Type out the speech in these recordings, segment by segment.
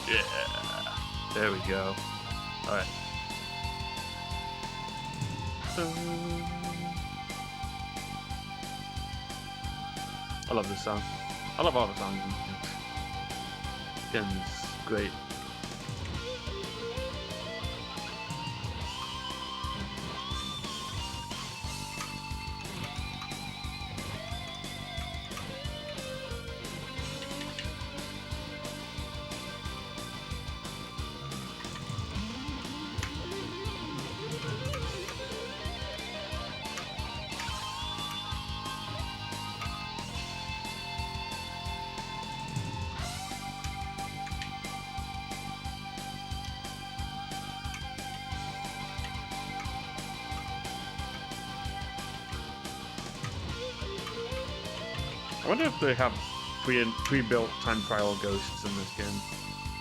Yeah. There we go. Alright. I love this song. I love all the songs. Ken's great. I wonder if they have pre-built time trial ghosts in this game,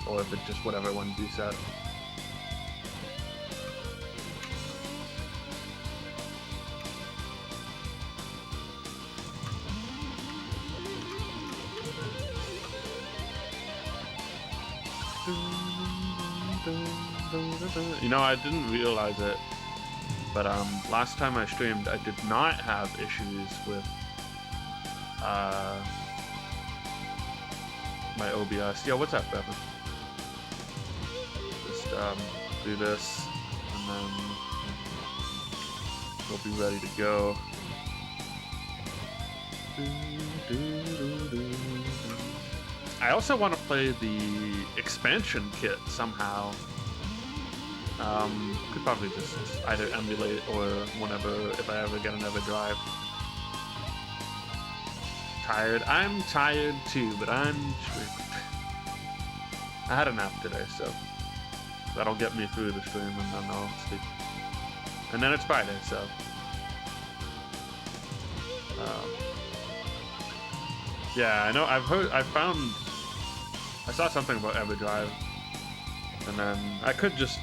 or if it's just whatever ones you set. You know, I didn't realize it, but last time I streamed, I did not have issues with my OBS. Yo, what's up, Bevan? Just do this, and then we'll be ready to go. I also want to play the expansion kit somehow. Could probably just either emulate or whenever, if I ever get an EverDrive. Tired. I'm tired too, but I'm streaming. I had a nap today, so that'll get me through the stream, and then I'll sleep. And then it's Friday, so yeah, I know. I saw something about EverDrive, and then I could just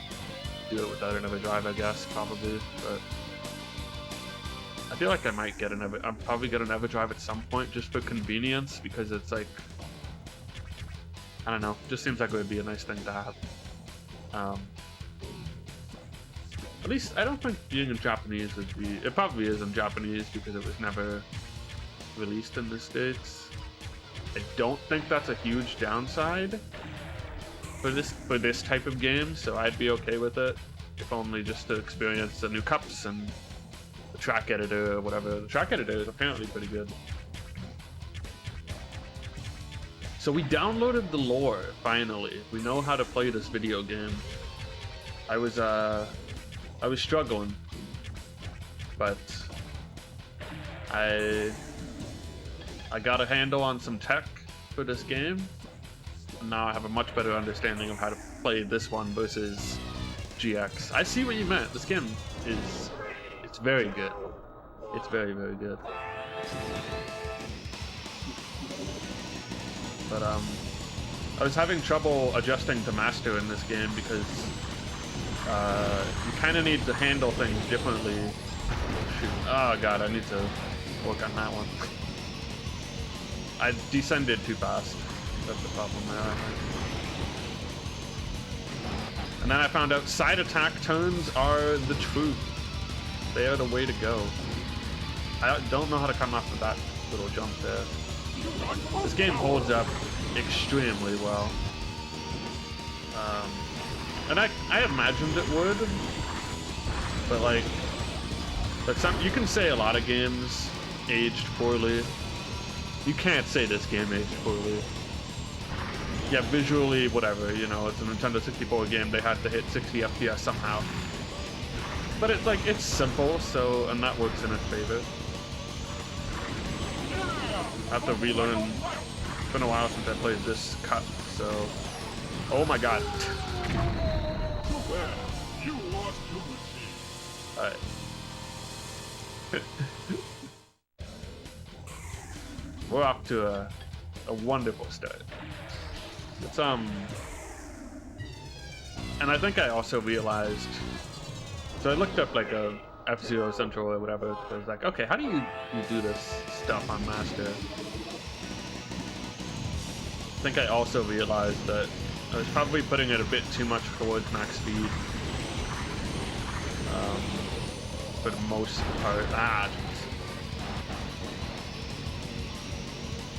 do it without an EverDrive, I guess, probably, but I feel like I might get I'll probably get an EverDrive at some point just for convenience, because it's like, I don't know, just seems like it would be a nice thing to have. At least I don't think being in Japanese would be. It probably is in Japanese because it was never released in the States. I don't think that's a huge downside for this type of game, so I'd be okay with it, if only just to experience the new cups and the track editor or whatever. The track editor is apparently pretty good. So we downloaded the lore, finally. We know how to play this video game. I was struggling, but I got a handle on some tech for this game. And now I have a much better understanding of how to play this one versus GX. I see what you meant. This game it's very good. It's very, very good. But I was having trouble adjusting to master in this game because you kind of need to handle things differently. Shoot. Oh god, I need to work on that one. I descended too fast. That's the problem there, I think. And then I found out side attack turns are the truth. They are the way to go. I don't know how to come off of that little jump there. This game holds up extremely well. And I imagined it would, but like, you can say a lot of games aged poorly. You can't say this game aged poorly. Yeah, visually, whatever, you know, it's a Nintendo 64 game, they had to hit 60 FPS somehow. But it's like, it's simple, so, and that works in its favor. I have to relearn. It's been a while since I played this cut, so. Oh my god. Alright. We're off to a wonderful start. It's and I think I also realized, so I looked up like a F-Zero Central or whatever. I was like, okay, how do you do this stuff on Master? I think I also realized that I was probably putting it a bit too much towards max speed. For the most part. Ah, jeez.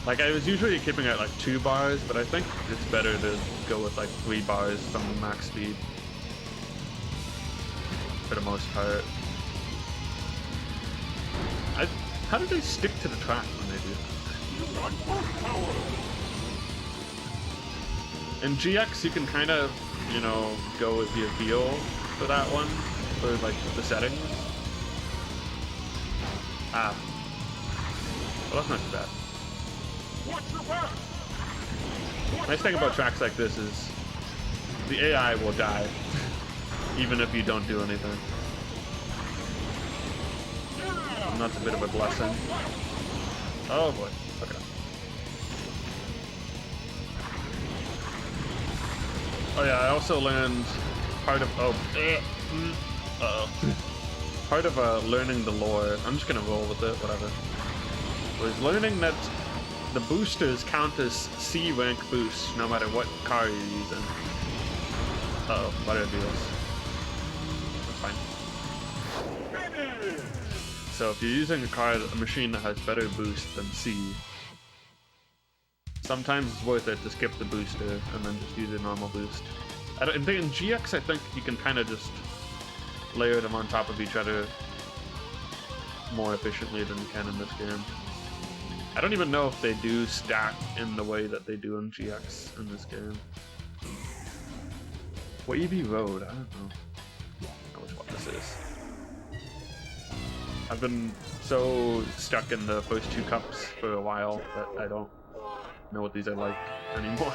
Like, I was usually keeping it at like 2 bars, but I think it's better to go with like 3 bars from the max speed. For the most part. How do they stick to the track when they do? In GX, you can kind of, you know, go with your feel for that one, for like the settings. Ah. Well, that's not too bad. Nice thing about tracks like this is the AI will die, even if you don't do anything. And that's a bit of a blessing. Oh boy. Okay. Oh yeah, I also learned part of part of learning the lore. I'm just gonna roll with it, whatever. Was learning that the boosters count as C rank boosts no matter what car you're using. Uh oh, why did I do this? That's fine. So if you're using a machine that has better boost than C, sometimes it's worth it to skip the booster and then just use a normal boost. In GX, I think you can kind of just layer them on top of each other more efficiently than you can in this game. I don't even know if they do stack in the way that they do in GX in this game. Wavy Road, I don't know. I don't know which one this is. I've been so stuck in the first 2 cups for a while that I don't know what these are like anymore.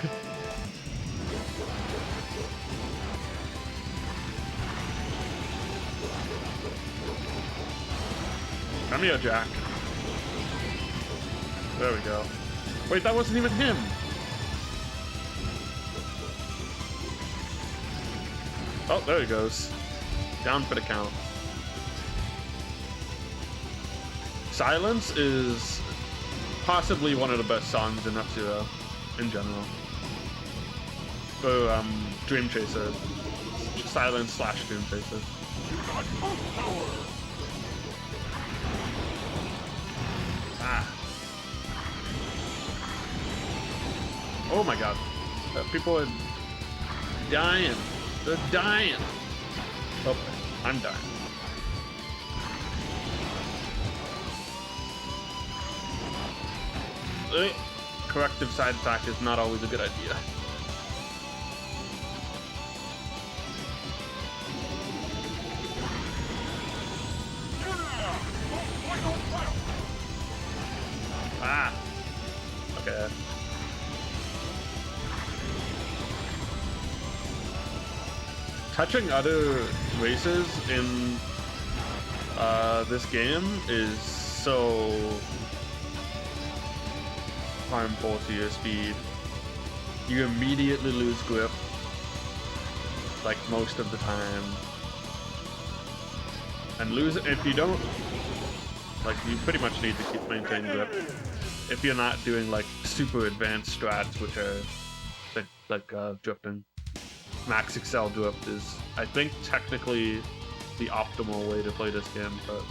Come here, Jack. There we go. Wait, that wasn't even him! Oh, there he goes. Down for the count. Silence is possibly one of the best songs in F-Zero, in general. For, Dream Chaser. Silence / Dream Chaser. Ah. Oh my god. People are dying. They're dying. Oh, I'm dying. Corrective side attack is not always a good idea. Ah. Okay. Touching other races in this game is so harmful to your speed. You immediately lose grip, like most of the time. And lose it if you don't, like, you pretty much need to keep maintaining grip. If you're not doing like super advanced strats, which are like drifting. Max Excel drift is, I think, technically the optimal way to play this game, but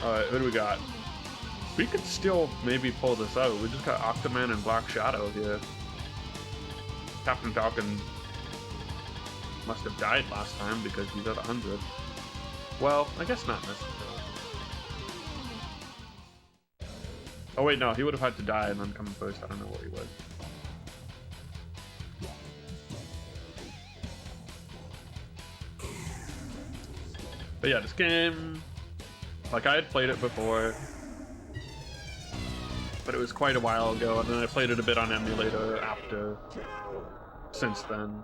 alright, what do we got? We could still maybe pull this out. We just got Octoman and Black Shadow here. Captain Falcon must have died last time because he's at 100. Well, I guess not necessarily. Oh wait, no, he would have had to die and then come first. I don't know what he was. But yeah, this game, like, I had played it before, but it was quite a while ago, and then I played it a bit on emulator after, since then.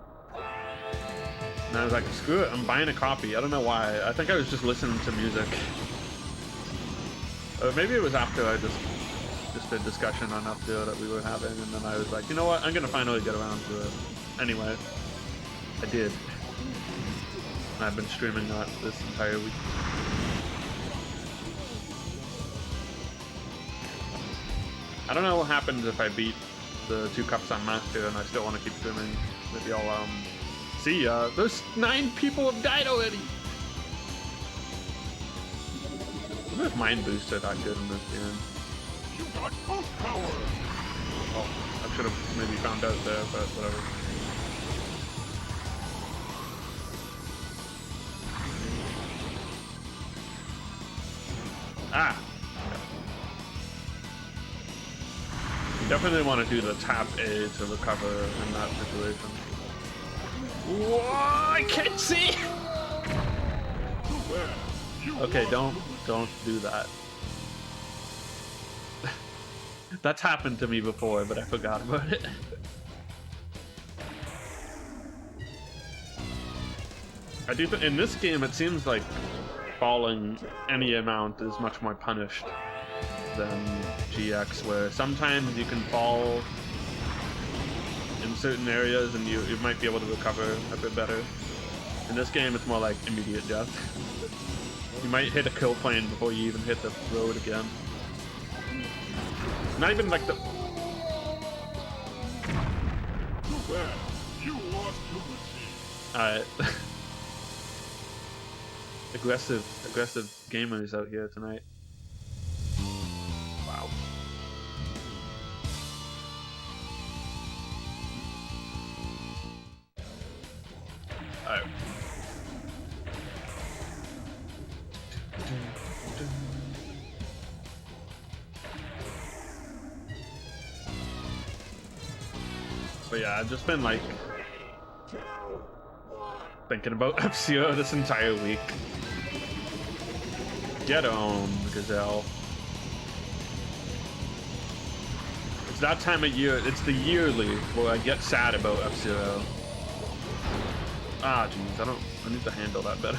And I was like, screw it, I'm buying a copy. I don't know why. I think I was just listening to music. Or maybe it was after I just a discussion on F-Zero that we were having, and then I was like, you know what, I'm gonna finally get around to it. Anyway, I did. And I've been streaming that this entire week. I don't know what happens if I beat the 2 cups on Master and I still want to keep streaming. Maybe I'll see. Those 9 people have died already. I wonder if Mind Boosts are that good in this game. You got boost power. Oh, I should have maybe found out there, but whatever. Ah! You definitely want to do the tap A to recover in that situation. Whoa, I can't see! Okay, don't do that. That's happened to me before, but I forgot about it. I do in this game, it seems like falling any amount is much more punished than GX, where sometimes you can fall in certain areas and you might be able to recover a bit better. In this game, it's more like immediate death. You might hit a kill plane before you even hit the road again. Not even like the... Well, you lost to the sea. Alright. aggressive gamers out here tonight. Wow. Alright. But yeah, I've just been like thinking about F-Zero this entire week. Get on, Gazelle. It's that time of year, it's the yearly where I get sad about F-Zero. Ah, jeez, I need to handle that better.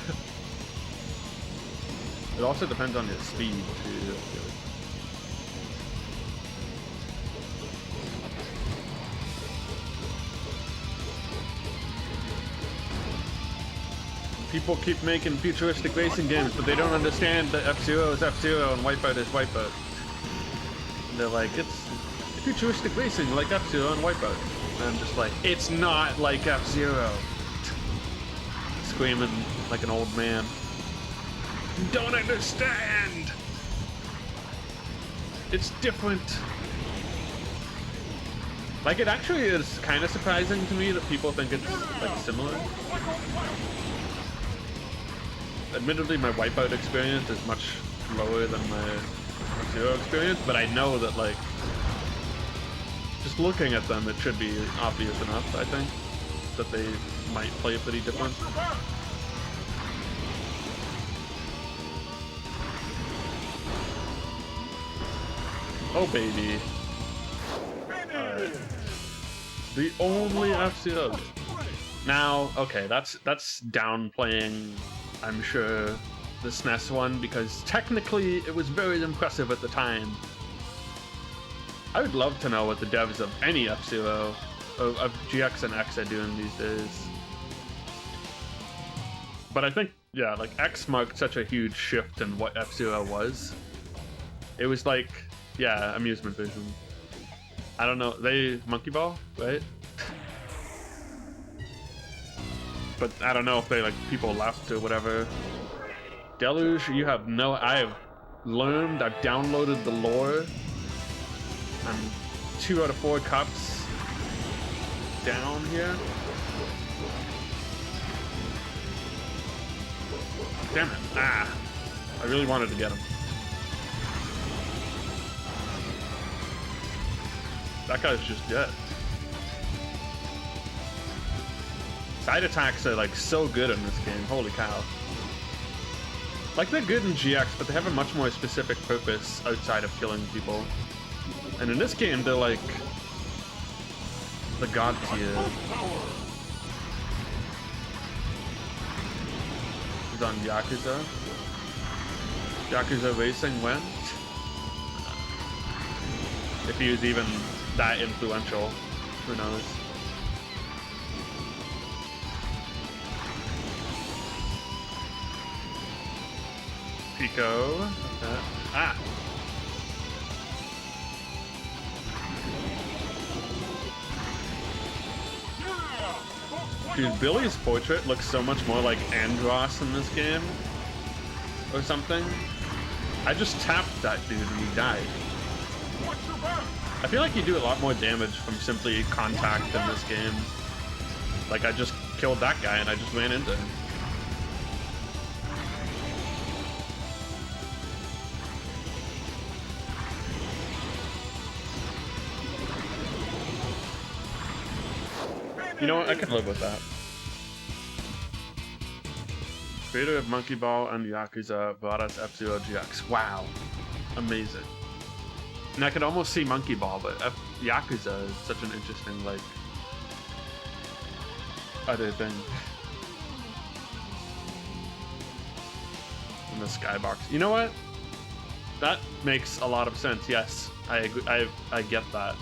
It also depends on his speed, too. People keep making futuristic racing games, but they don't understand that F-Zero is F-Zero and Wipeout is Wipeout. And they're like, it's futuristic racing like F-Zero and Wipeout. And I'm just like, it's not like F-Zero. Screaming like an old man. You don't understand! It's different. Like, it actually is kind of surprising to me that people think it's, like, similar. Admittedly, my Wipeout experience is much lower than my F-Zero experience, but I know that, like, just looking at them, it should be obvious enough, I think, that they might play pretty different. Oh, baby. Alright. The only F-Zero. Now, okay, that's downplaying, I'm sure, the SNES one, because technically it was very impressive at the time. I would love to know what the devs of any F-Zero, of GX and X are doing these days. But I think, yeah, like, X marked such a huge shift in what F-Zero was. It was like, yeah, amusement vision. I don't know, Monkey Ball, right? But I don't know if they, like, people left or whatever. Deluge, you have no... I have learned, I've downloaded the lore. I'm 2 out of 4 cups down here. Damn it. Ah. I really wanted to get him. That guy's just dead. Side attacks are like so good in this game, holy cow. Like they're good in GX, but they have a much more specific purpose outside of killing people. And in this game, they're like the god tier. He's on Yakuza. Yakuza Racing went. If he was even that influential, who knows? Pico. Ah! Dude, Billy's portrait looks so much more like Andross in this game. Or something. I just tapped that dude and he died. Watch your back. I feel like you do a lot more damage from simply contact in this game. Like, I just killed that guy and I just ran into him. You know what? I can live with that. Creator of Monkey Ball and Yakuza brought us F-Zero GX. Wow. Amazing. And I could almost see Monkey Ball, but Yakuza is such an interesting, like, other thing. In the skybox. You know what? That makes a lot of sense. Yes, I agree. I get that.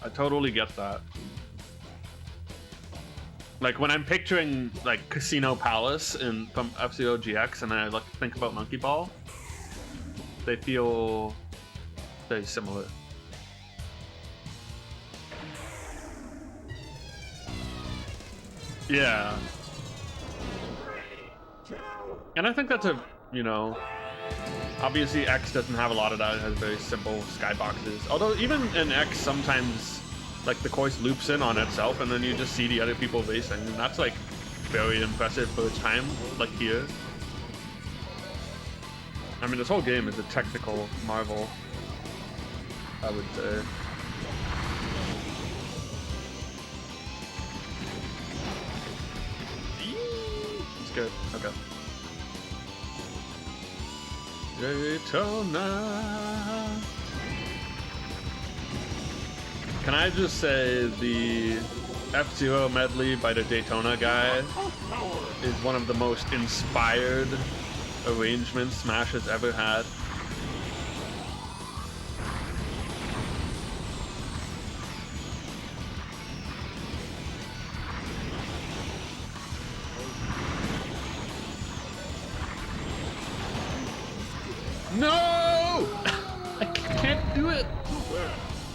I totally get that. Like when I'm picturing like Casino Palace from F-Zero GX and I like think about Monkey Ball, they feel very similar. Yeah. And I think that's a, you know, obviously X doesn't have a lot of that. It has very simple skyboxes. Although even in X, sometimes like the course loops in on itself and then you just see the other people racing. And that's like very impressive for its time, like here. I mean, this whole game is a technical marvel, I would say. It's good, okay. Daytona. Can I just say the F-Zero medley by the Daytona guy is one of the most inspired arrangements Smash has ever had. No! I can't do it!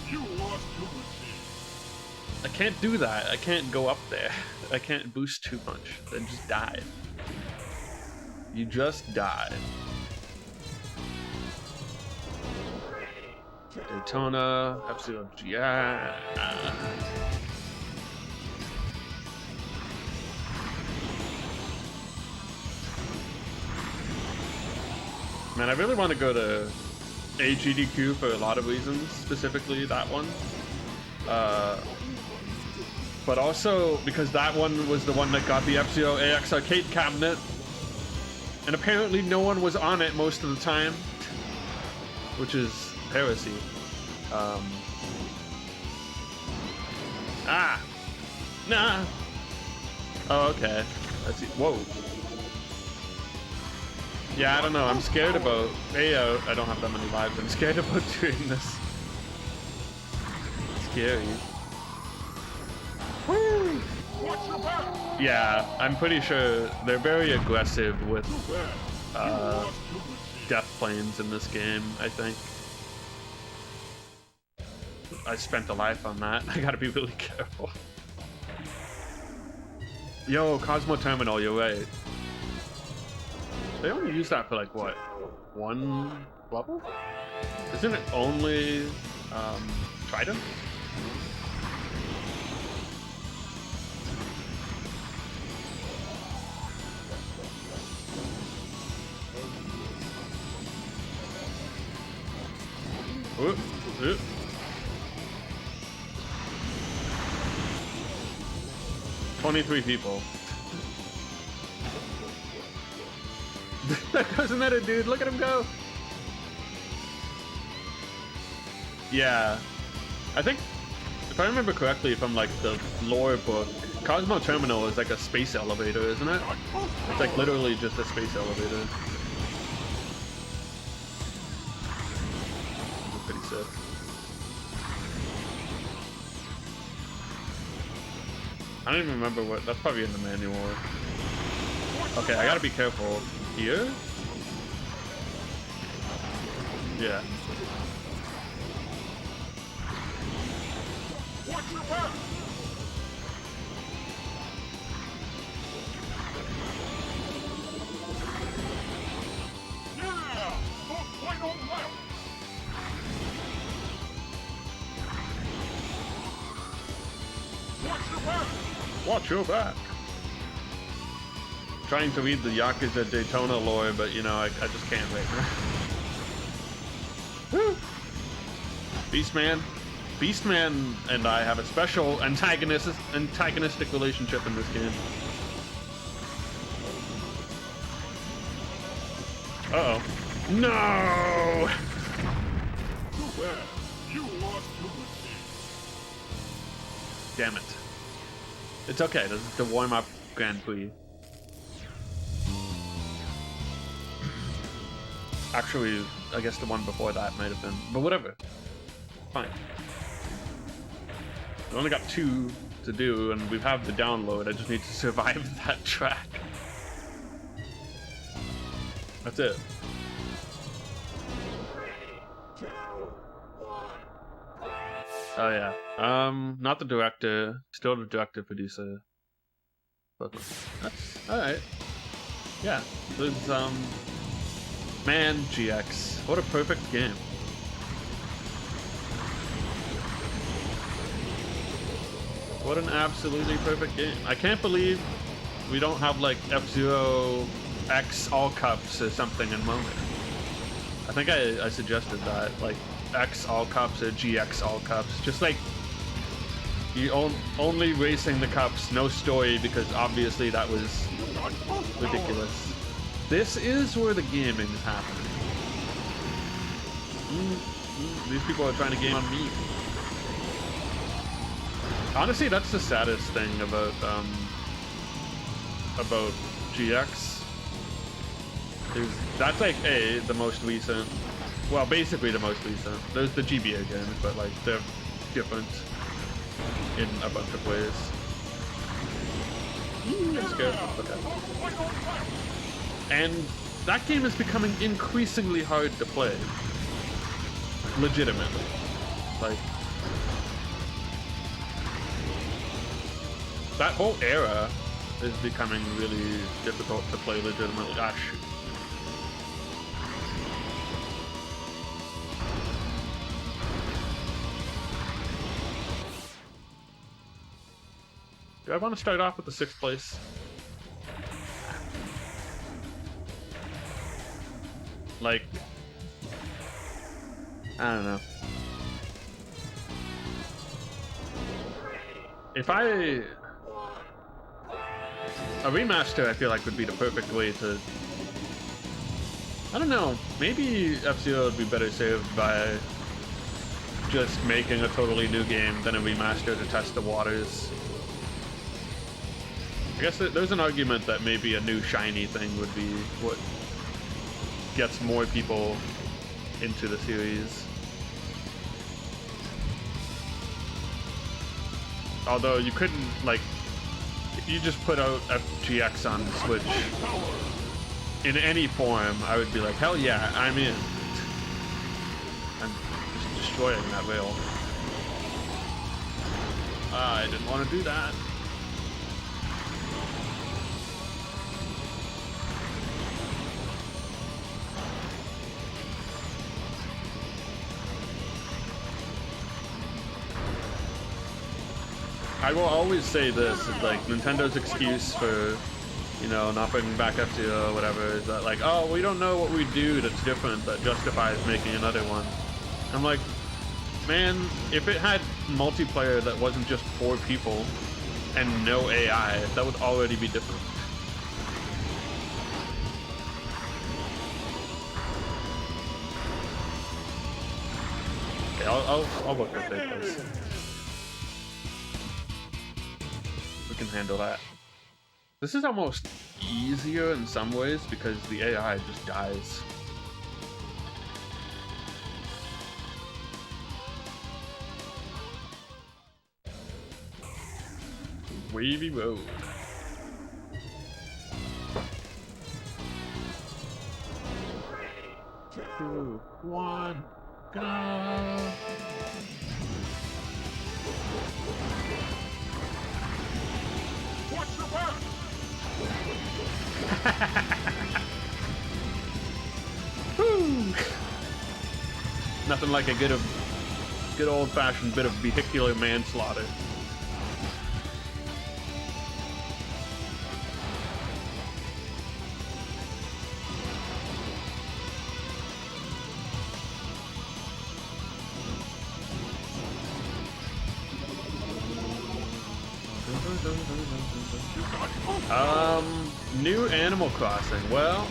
You lost to the I can't do that. I can't go up there. I can't boost too much. Then just die. You just died. Daytona, F-Zero GX. Man, I really want to go to AGDQ for a lot of reasons, specifically that one. But also because that one was the one that got the F-Zero AX arcade cabinet. And apparently no one was on it most of the time, which is heresy. Nah. Oh, okay. Let's see. Whoa. Yeah, I don't know. I'm scared about. I don't have that many lives. I'm scared about doing this. It's scary. Woo! Yeah, I'm pretty sure they're very aggressive with death planes in this game, I think. I spent a life on that. I gotta be really careful. Yo, Cosmo Terminal, you're right. They only use that for like what? One level? Isn't it only Trident? Ooh, ooh. "23 people." There goes another dude. Look at him go. Yeah, I think if I remember correctly from like the lore book, Cosmo Terminal is like a space elevator, isn't it? It's like literally just a space elevator. It's pretty sick. I don't even remember what. That's probably in the manual. Okay, I gotta be careful. Here? Yeah. Watch your back! Yeah! The final lap! Watch your back! Watch your back. Trying to read the Yakuza Daytona lore, but you know, I just can't right now. Woo! Beastman and I have a special antagonistic relationship in this game. Uh-oh. No! Too bad. You lost to the team. Damn it. It's okay. This is the warm-up Grand Prix. Actually, I guess the one before that might have been, but whatever. Fine. We only got 2 to do, and we have the download. I just need to survive that track. That's it. Oh yeah. Not the director. Still the director producer. But that's alright. Yeah. There's man, GX. What a perfect game. What an absolutely perfect game. I can't believe we don't have like F-Zero X all cups or something in Moment. I think I suggested that, like X all cups or GX all cups. Just like you only racing the cups, no story, because obviously that was ridiculous. This is where the gaming is happening. These people are trying to game on me. Honestly, that's the saddest thing about GX. Is that's like the most recent, well, basically the most recent. There's the GBA games, but like they're different in a bunch of ways. That's good. Okay. And that game is becoming increasingly hard to play. Legitimately. Like, that whole era is becoming really difficult to play legitimately. Ah, shoot. Do I want to start off with the 6th place? Like, I don't know. If a remaster, I feel like, would be the perfect way to, I don't know, maybe F-Zero would be better served by just making a totally new game than a remaster to test the waters. I guess there's an argument that maybe a new shiny thing would be what gets more people into the series. Although you couldn't, like, if you just put out FGX on Switch in any form, I would be like, hell yeah, I'm in. I'm just destroying that rail. I didn't want to do that. I will always say this, is like Nintendo's excuse for, you know, not bringing back F-Zero or whatever is that like, oh, we don't know what we do that's different that justifies making another one. I'm like, man, if it had multiplayer that wasn't just 4 people and no AI, that would already be different. Okay, I'll look at this. Can handle that. This is almost easier in some ways because the AI just dies. Wavy road. 2, 1, go! Watch your back! Woo! Nothing like a good old-fashioned bit of vehicular manslaughter. New Animal Crossing. Well,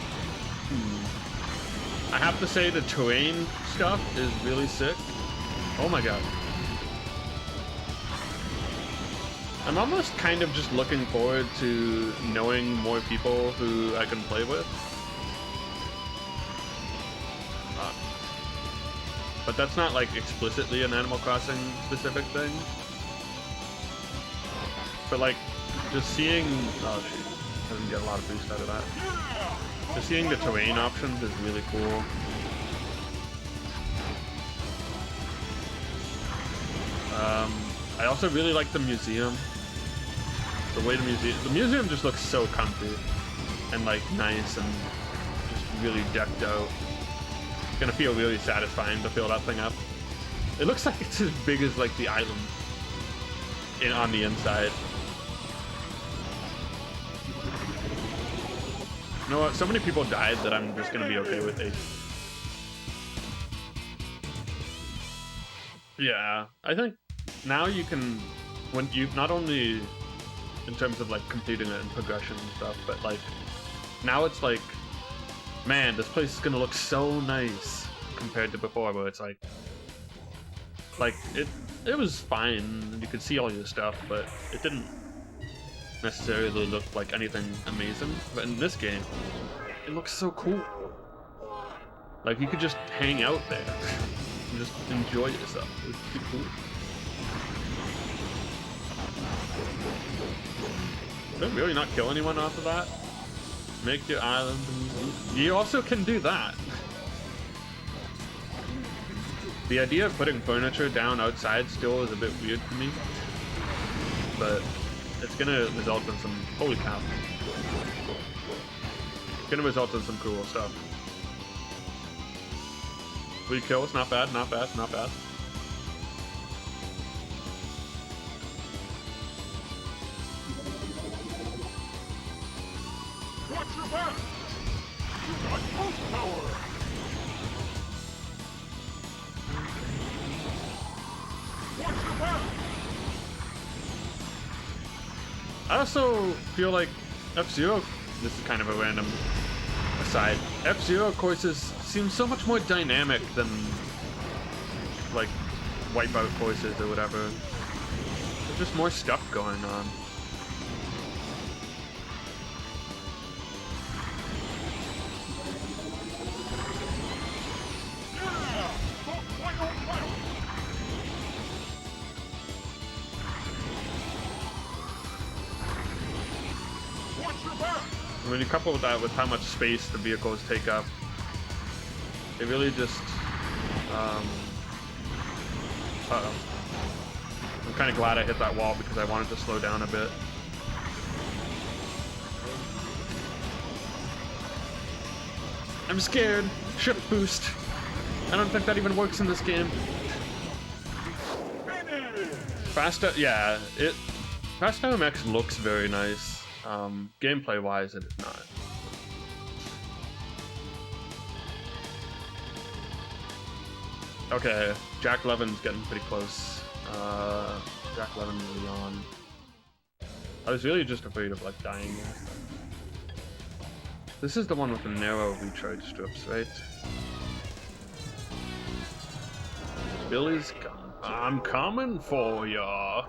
I have to say the terrain stuff is really sick. Oh my god. I'm almost kind of just looking forward to knowing more people who I can play with. But that's not like explicitly an Animal Crossing specific thing. But like, just seeing, oh shoot, I didn't get a lot of boost out of that. Just seeing the terrain options is really cool. I also really like the museum. The way the museum just looks so comfy and like nice and just really decked out. It's gonna feel really satisfying to fill that thing up. It looks like it's as big as like the island on the inside. You know what? So many people died that I'm just gonna be okay with it. Yeah, I think now you can, when you not only in terms of like completing it and progression and stuff, but like now it's like, man, this place is gonna look so nice compared to before, where it's like it was fine and you could see all your stuff, but it didn't necessarily look like anything amazing. But in this game, it looks so cool. Like you could just hang out there and just enjoy yourself. It's pretty cool. Did I really not kill anyone off of that? Make your island. You also can do that. The idea of putting furniture down outside still is a bit weird to me, but it's gonna result in some, holy cow. It's gonna result in some cool stuff. 3 kills, not bad, not bad, not bad. Watch your back! You got boost power! Watch your back! I also feel like F-Zero, this is kind of a random aside, F-Zero courses seem so much more dynamic than like Wipeout courses or whatever. There's just more stuff going on. When you couple that with how much space the vehicles take up, it really just, uh-oh. I'm kind of glad I hit that wall because I wanted to slow down a bit. I'm scared. Ship boost. I don't think that even works in this game. Fast MX looks very nice. Gameplay wise, it is not. Okay, Jack Levin's getting pretty close. Jack Levin is on. I was really just afraid of like dying there. This is the one with the narrow recharge strips, right? Billy's gone. I'm coming for ya.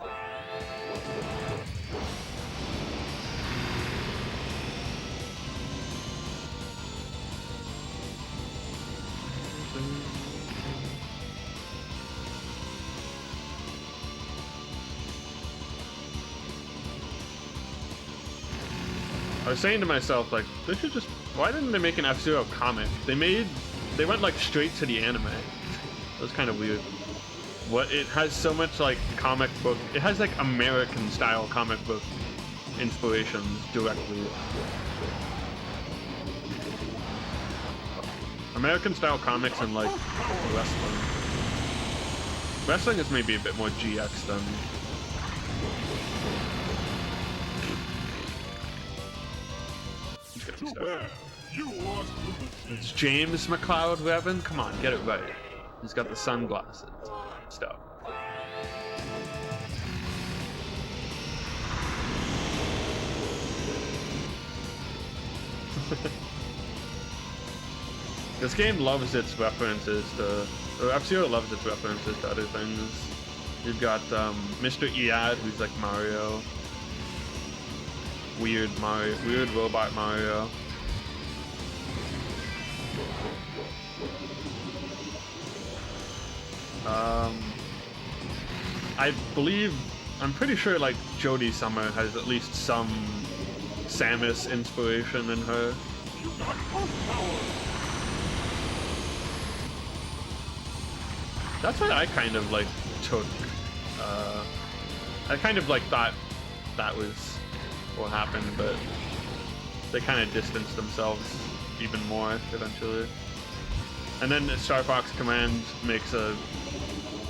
I was saying to myself, like, they should just, why didn't they make an F-Zero comic? They made they went like straight to the anime. It was kind of weird. What, it has so much like comic book, it has like American style comic book inspirations directly. American style comics and like wrestling. Wrestling is maybe a bit more GX than. Too bad. You lost to the It's James McLeod Revan. Come on, get it right. He's got the sunglasses stuff. This game loves its references to, or F-Zero loves its references to other things. You've got Mr. Ead, who's like Mario. Weird robot Mario. I believe, I'm pretty sure like Jodie Summer has at least some Samus inspiration in her. You got power. That's what I kind of like took. I kind of like thought that was what happened, but they kind of distanced themselves even more eventually. And then Star Fox Command makes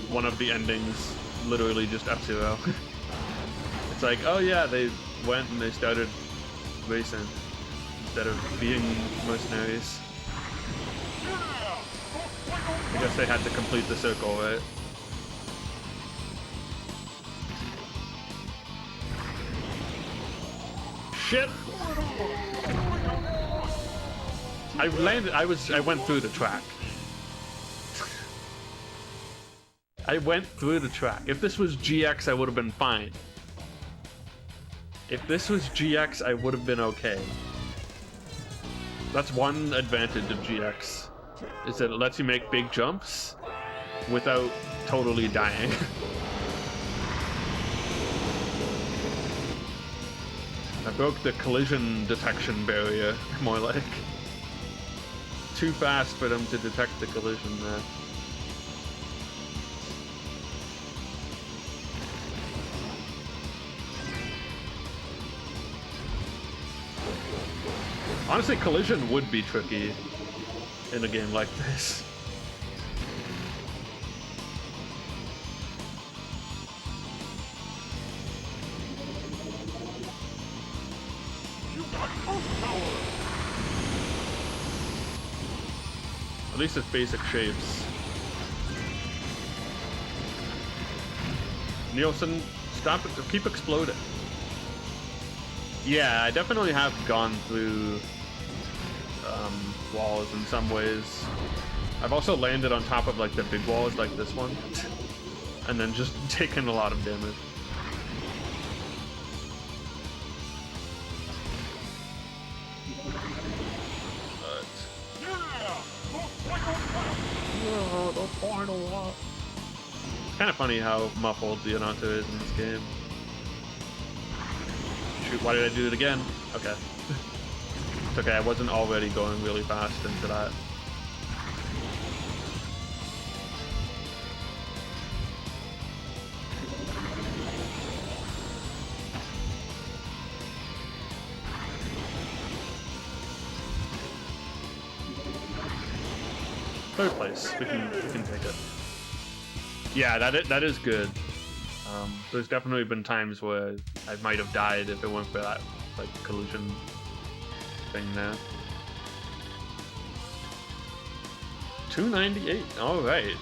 one of the endings literally just F-Zero. It's like, oh yeah, they went and they started racing instead of being mercenaries. I guess they had to complete the circle, right? Shit! I went through the track. I went through the track. If this was GX, I would have been fine. If this was GX, I would have been okay. That's one advantage of GX, is that it lets you make big jumps without totally dying. I broke the collision detection barrier, more like. Too fast for them to detect the collision there. Honestly, collision would be tricky in a game like this. You got power. At least it's basic shapes. Nielsen, stop it, keep exploding. Yeah, I definitely have gone through walls in some ways. I've also landed on top of like the big walls like this one, and then just taken a lot of damage. It's kind of funny how muffled Leonardo is in this game. Shoot, why did I do it again? Okay. It's okay, I wasn't already going really fast into that. Third place, we can take it. Yeah, that is good. There's definitely been times where I might have died if it weren't for that like collision thing there. 298. All right.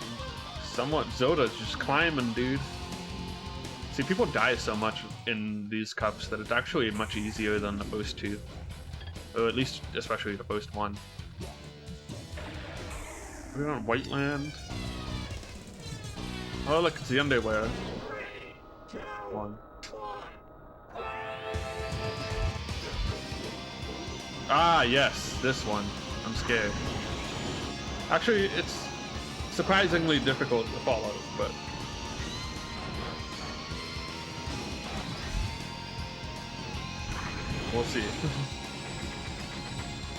Somewhat Zoda's just climbing, dude. See, people die so much in these cups that it's actually much easier than the first two, or at least especially the first one. We're on Whiteland. Oh, look, it's the underwear. One. Ah, yes, this one. I'm scared. Actually, it's surprisingly difficult to follow, but... we'll see.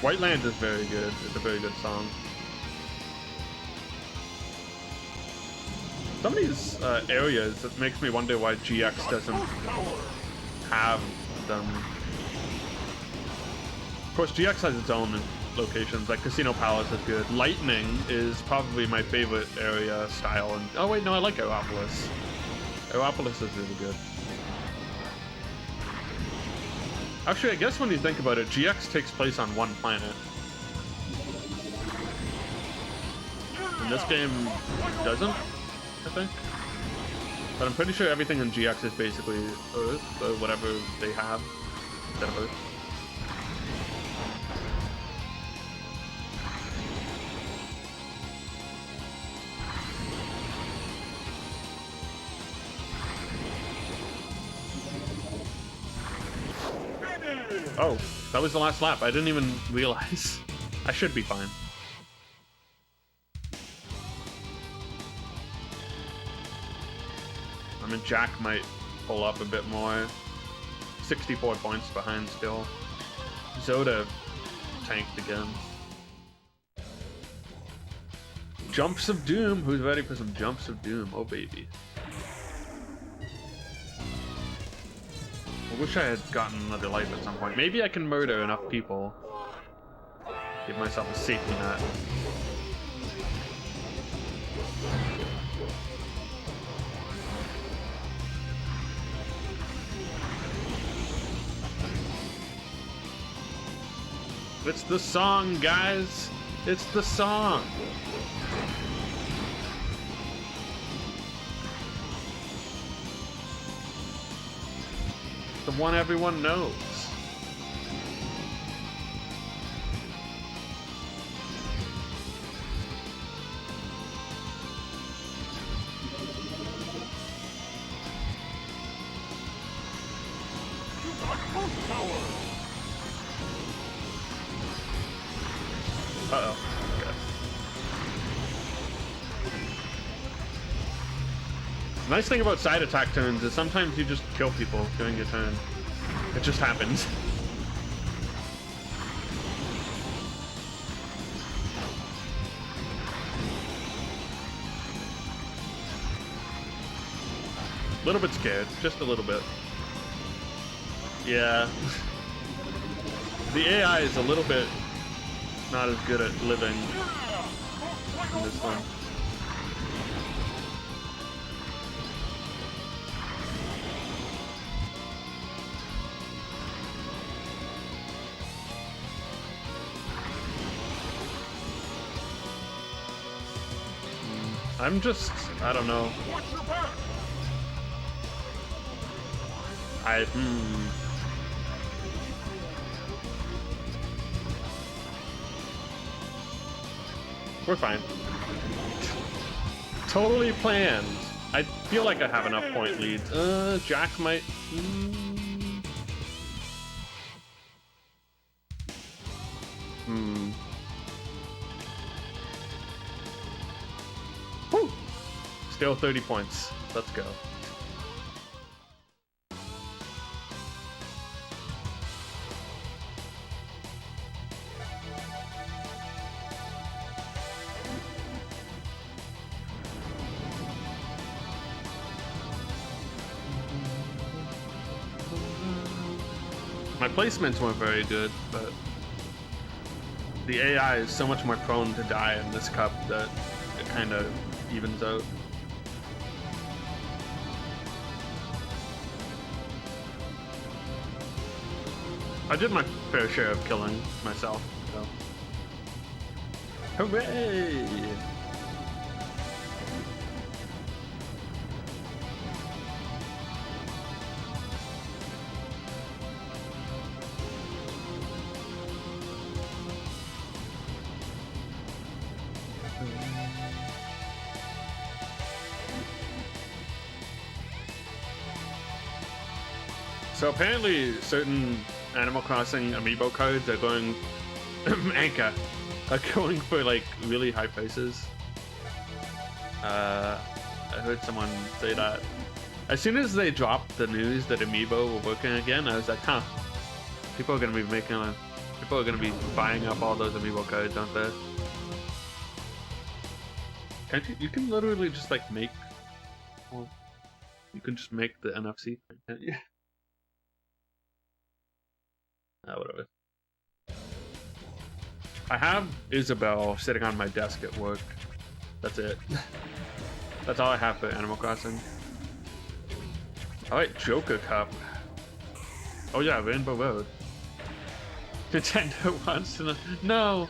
Whiteland is very good. It's a very good song. Some of these areas, it makes me wonder why GX doesn't have them. Of course, GX has its own locations, like Casino Palace is good. Lightning is probably my favorite area style. And oh wait, no, I like Aeropolis. Aeropolis is really good. Actually, I guess when you think about it, GX takes place on one planet. And this game doesn't, I think. But I'm pretty sure everything in GX is basically Earth, or whatever they have instead of Earth. Oh, that was the last lap. I didn't even realize. I should be fine. I mean, Jack might pull up a bit more. 64 points behind still. Zoda tanked again. Jumps of Doom. Who's ready for some Jumps of Doom? Oh, baby. I wish I had gotten another life at some point. Maybe I can murder enough people. Give myself a safety net. It's the song, guys. It's the song. The one everyone knows. Uh-oh. Okay. The nice thing about side attack turns is sometimes you just kill people during your turn. It just happens. A little bit scared, just a little bit. Yeah. The AI is a little bit not as good at living in this one. I'm just, I don't know. We're fine. Totally planned. I feel like I have enough point leads. Jack might... Whew. Still 30 points. Let's go. My placements weren't very good, but the AI is so much more prone to die in this cup that it kind of evens out. I did my fair share of killing myself, so. Hooray! So apparently certain Animal Crossing amiibo cards are going Anka are going for like really high prices. I heard someone say that. As soon as they dropped the news that amiibo were working again, I was like, huh, people are gonna be buying up all those amiibo cards, aren't they? Can't you? You can literally just like make Well, you can just make the NFC thing, can't you? Whatever. I have Isabelle sitting on my desk at work. That's it. That's all I have for Animal Crossing. I like Joker Cup. Oh yeah, Rainbow Road. Nintendo wants to know. No!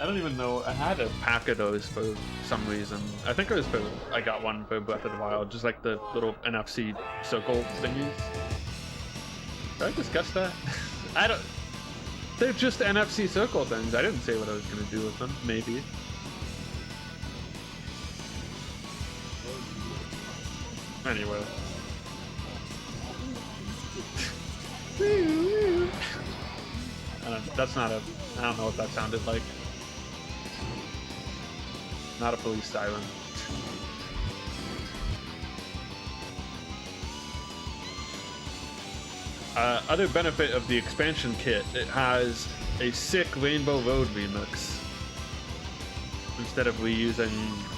I don't even know. I had a pack of those for some reason. I think it was for, I got one for Breath of the Wild, just like the little NFC circle thingies. Did I discuss that? I don't. They're just NFC circle things. I didn't say what I was gonna do with them. Maybe. Anyway. That's not a. I don't know what that sounded like. Not a police siren. Other benefit of the expansion kit, it has a sick Rainbow Road remix. Instead of reusing,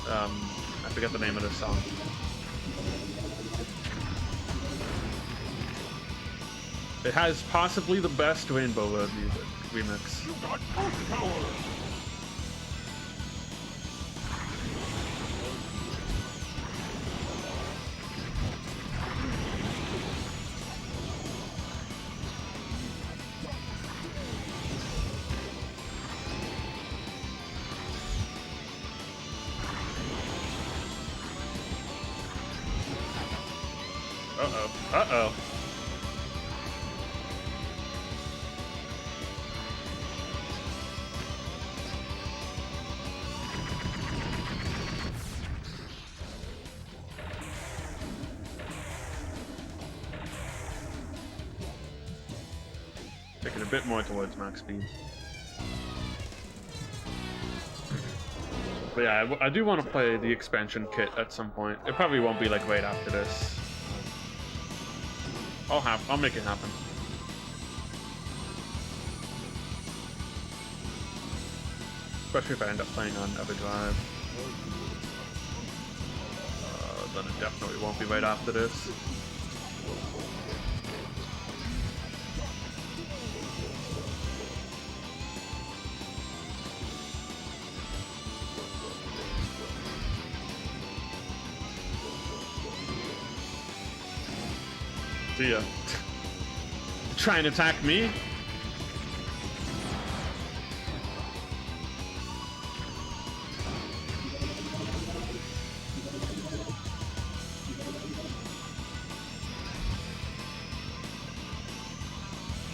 I forget the name of the song. It has possibly the best Rainbow Road music remix. You got boost power! Uh-oh. Uh-oh. Taking a bit more towards max speed. But yeah, I do want to play the expansion kit at some point. It probably won't be like right after this. I'll make it happen. Especially if I end up playing on EverDrive. Then it definitely won't be right after this. See ya. Try and attack me?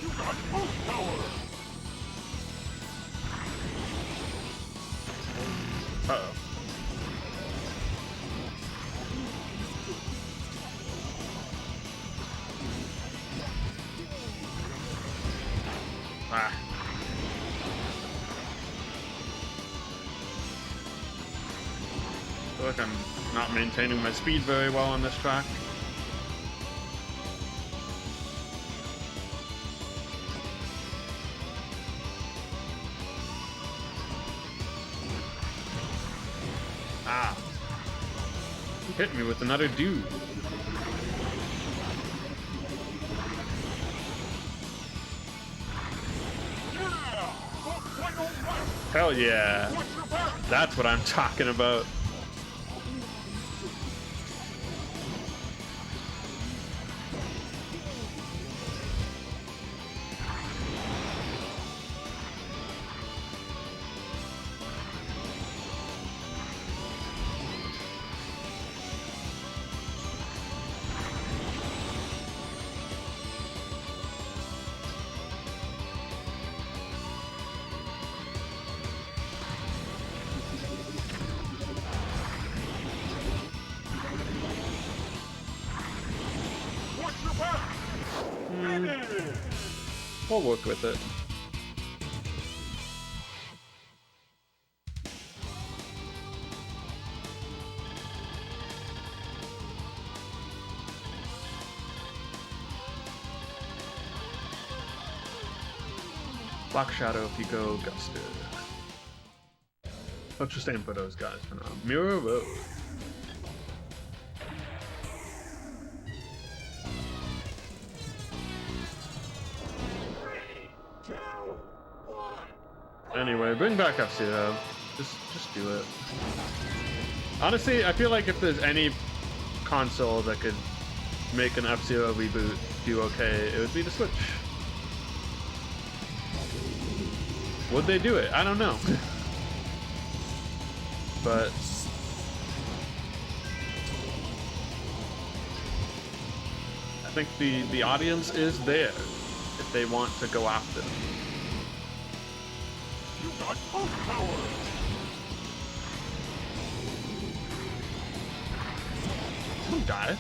You got boost power! Uh-oh. Ah. I feel like I'm not maintaining my speed very well on this track. Ah. He hit me with another dude. Hell yeah. That's what I'm talking about. We'll work with it. Black Shadow, Pico, Gusted. Let's just aim for those guys for now. Mirror Road. Anyway, bring back F-Zero. Just do it. Honestly, I feel like if there's any console that could make an F-Zero reboot do okay, it would be the Switch. Would they do it? I don't know. But I think the audience is there if they want to go after them. You got pulse power. Don't die.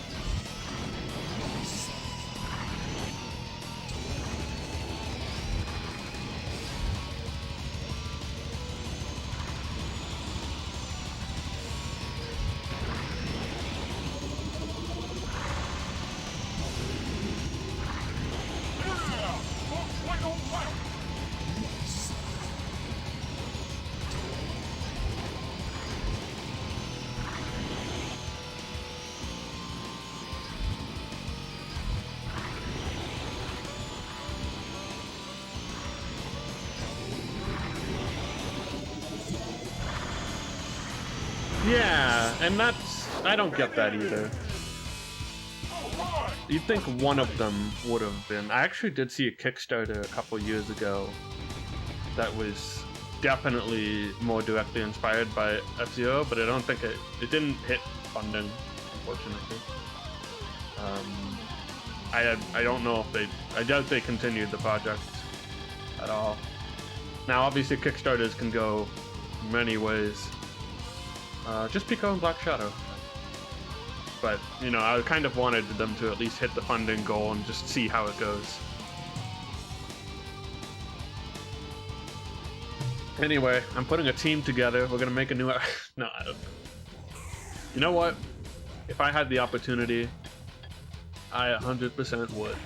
Yeah, and that's... I don't get that either. You'd think one of them would have been. I actually did see a Kickstarter a couple years ago that was definitely more directly inspired by F-Zero, but I don't think it didn't hit funding, unfortunately. I don't know if I doubt they continued the project at all. Now, obviously, Kickstarters can go many ways. Just Pico and Black Shadow. But, you know, I kind of wanted them to at least hit the funding goal and just see how it goes. Anyway, I'm putting a team together. We're gonna make a new... No, I don't know. You know what? If I had the opportunity, I 100% would.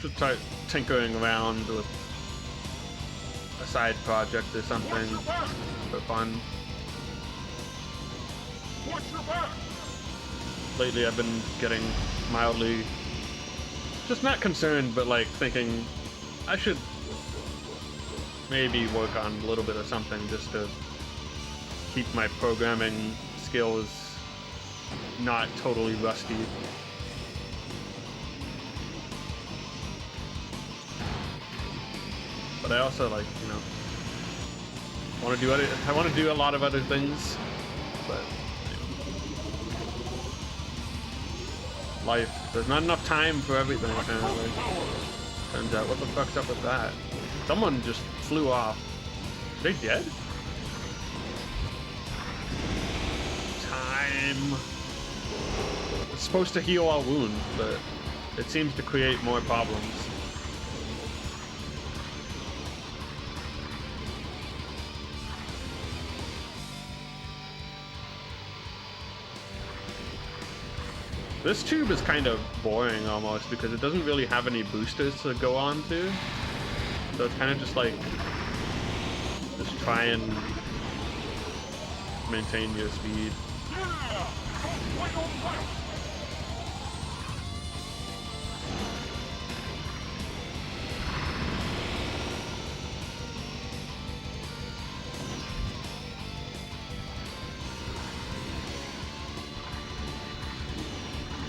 Just start tinkering around with a side project or something for fun. Lately I've been getting mildly, just not concerned, but like thinking I should maybe work on a little bit of something just to keep my programming skills not totally rusty. But I also, like, you know, I want to do a lot of other things, but life, there's not enough time for everything apparently. Turns out, what the fuck's up with that? Someone just flew off. Are they dead? Time. It's supposed to heal all wounds, but it seems to create more problems. This tube is kind of boring almost because it doesn't really have any boosters to go on to. So it's kind of just like, just try and maintain your speed.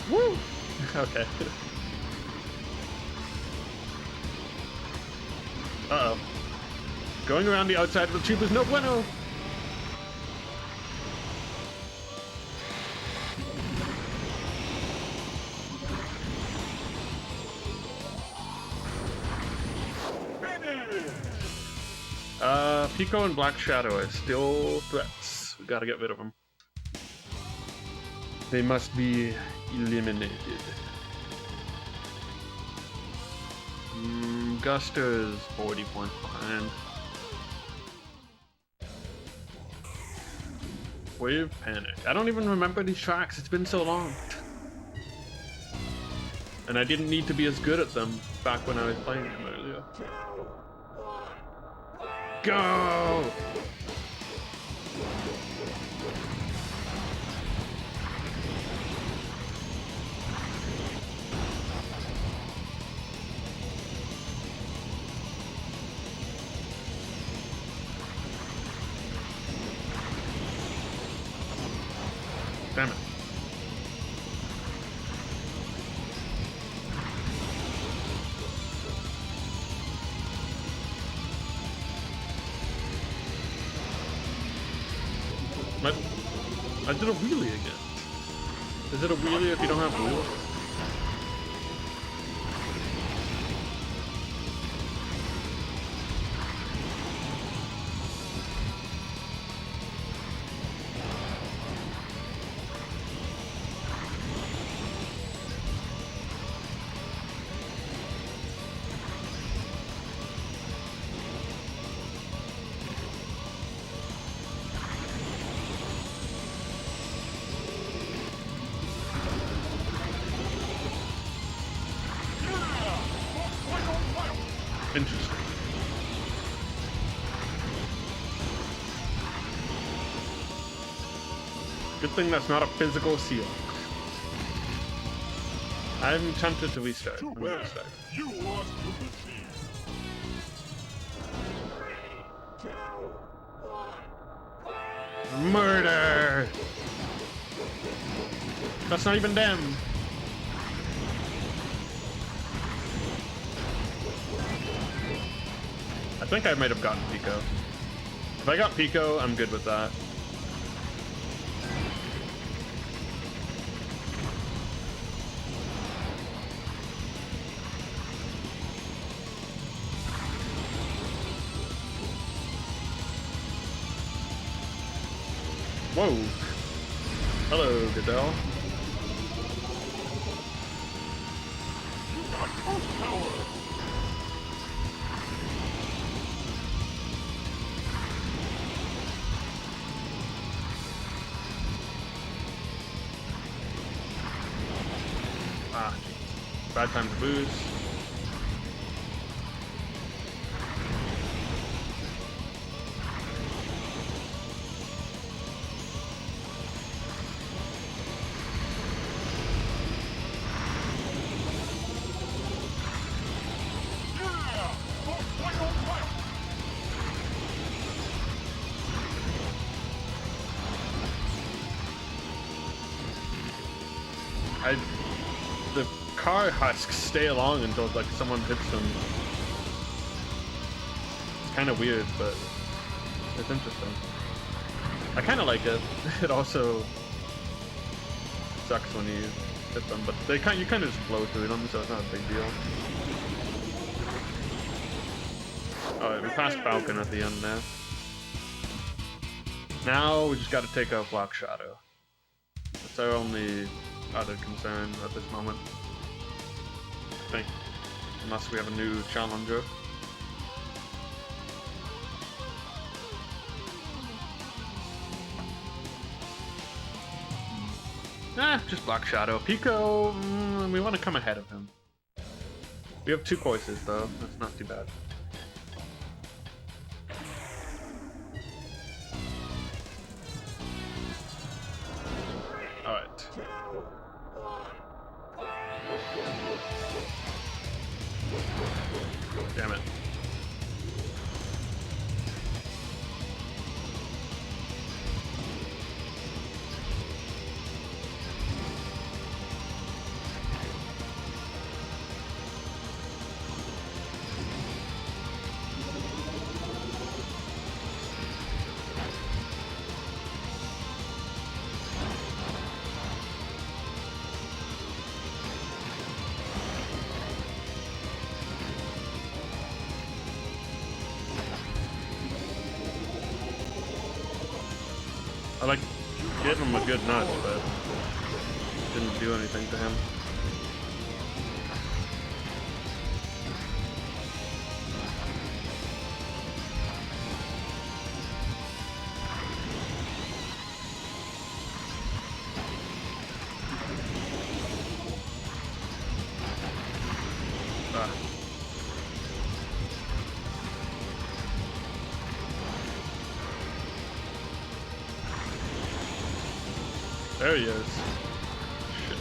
Woo! Okay. Uh-oh. Going around the outside of the tube is no bueno! Pico and Black Shadow are still threats. We gotta get rid of them. They must be eliminated. Guster is 40 points behind. Wave Panic. I don't even remember these tracks. It's been so long. And I didn't need to be as good at them back when I was playing them earlier. Go! Damn it. I did a wheelie again. Is it a wheelie if you don't have wheels? Interesting. Good thing that's not a physical seal. I'm tempted to restart. Too I'm gonna bad. restart. You lost to the team. Murder! That's not even them. I think I might have gotten Pico. If I got Pico, I'm good with that. Whoa. Hello, Goodell. You got most power. Ah, bad time to boost. Yeah! Oh, wait, oh, wait. The car husks stay along until like someone hits them. It's kind of weird, but it's interesting. I kind of like it. It also sucks when you hit them, but you kind of just blow through them, so it's not a big deal. Alright, we passed Falcon at the end there. Now we just got to take out Black Shadow. That's our only other concern at this moment. I think. Unless we have a new challenger. Just Black Shadow. Pico, we want to come ahead of him. We have 2 courses though, that's not too bad. Alright. Damn it. I like gave him a good nudge, but didn't do anything to him. There he is. Shit.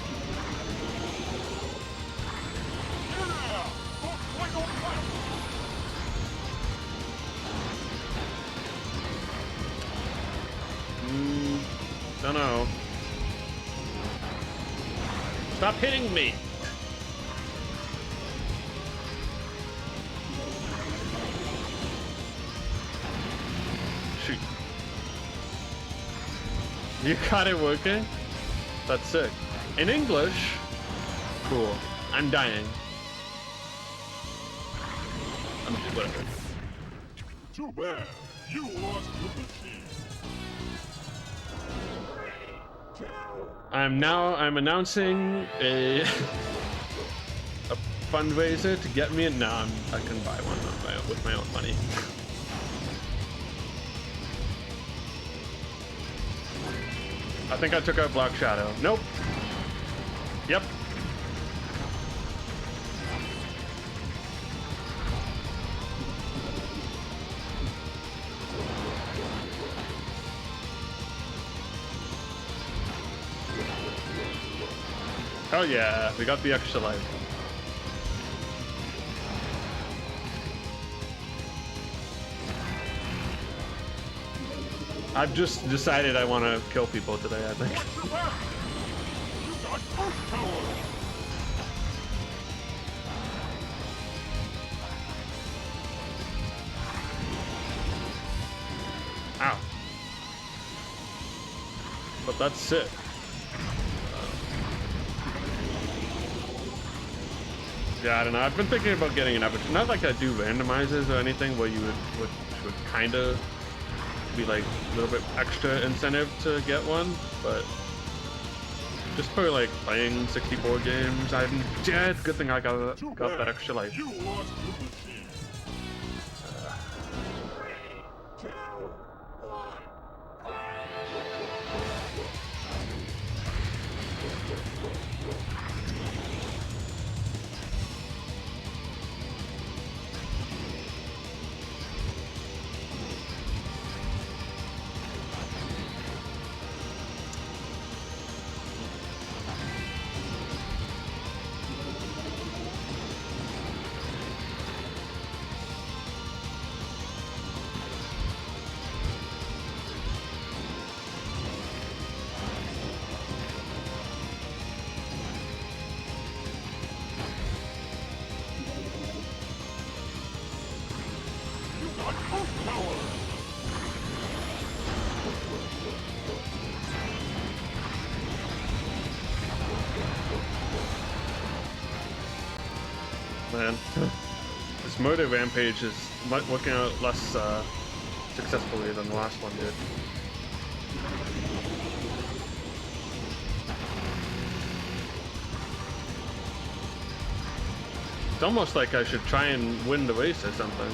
Yeah! Don't swing on fire! Don't know. Stop hitting me! Shoot. You got it working? That's sick. In English? Cool. I'm dying. I'm just whatever. Too bad. You lost to the team. I'm announcing a a fundraiser to get me a I can buy one with my own money. I think I took out Black Shadow. Nope. Yep. Hell yeah, we got the extra life. I've just decided I want to kill people today, I think. What's your back? You got first power! Ow. But that's it. Yeah, I don't know. I've been thinking about getting an aperture. Not like I do randomizers or anything where you would kind of be like a little bit extra incentive to get one, but just for like playing 64 games, yeah, it's a good thing I got that extra life. You lost to the team. Man, this murder rampage is working out less successfully than the last one did. It's almost like I should try and win the race or something.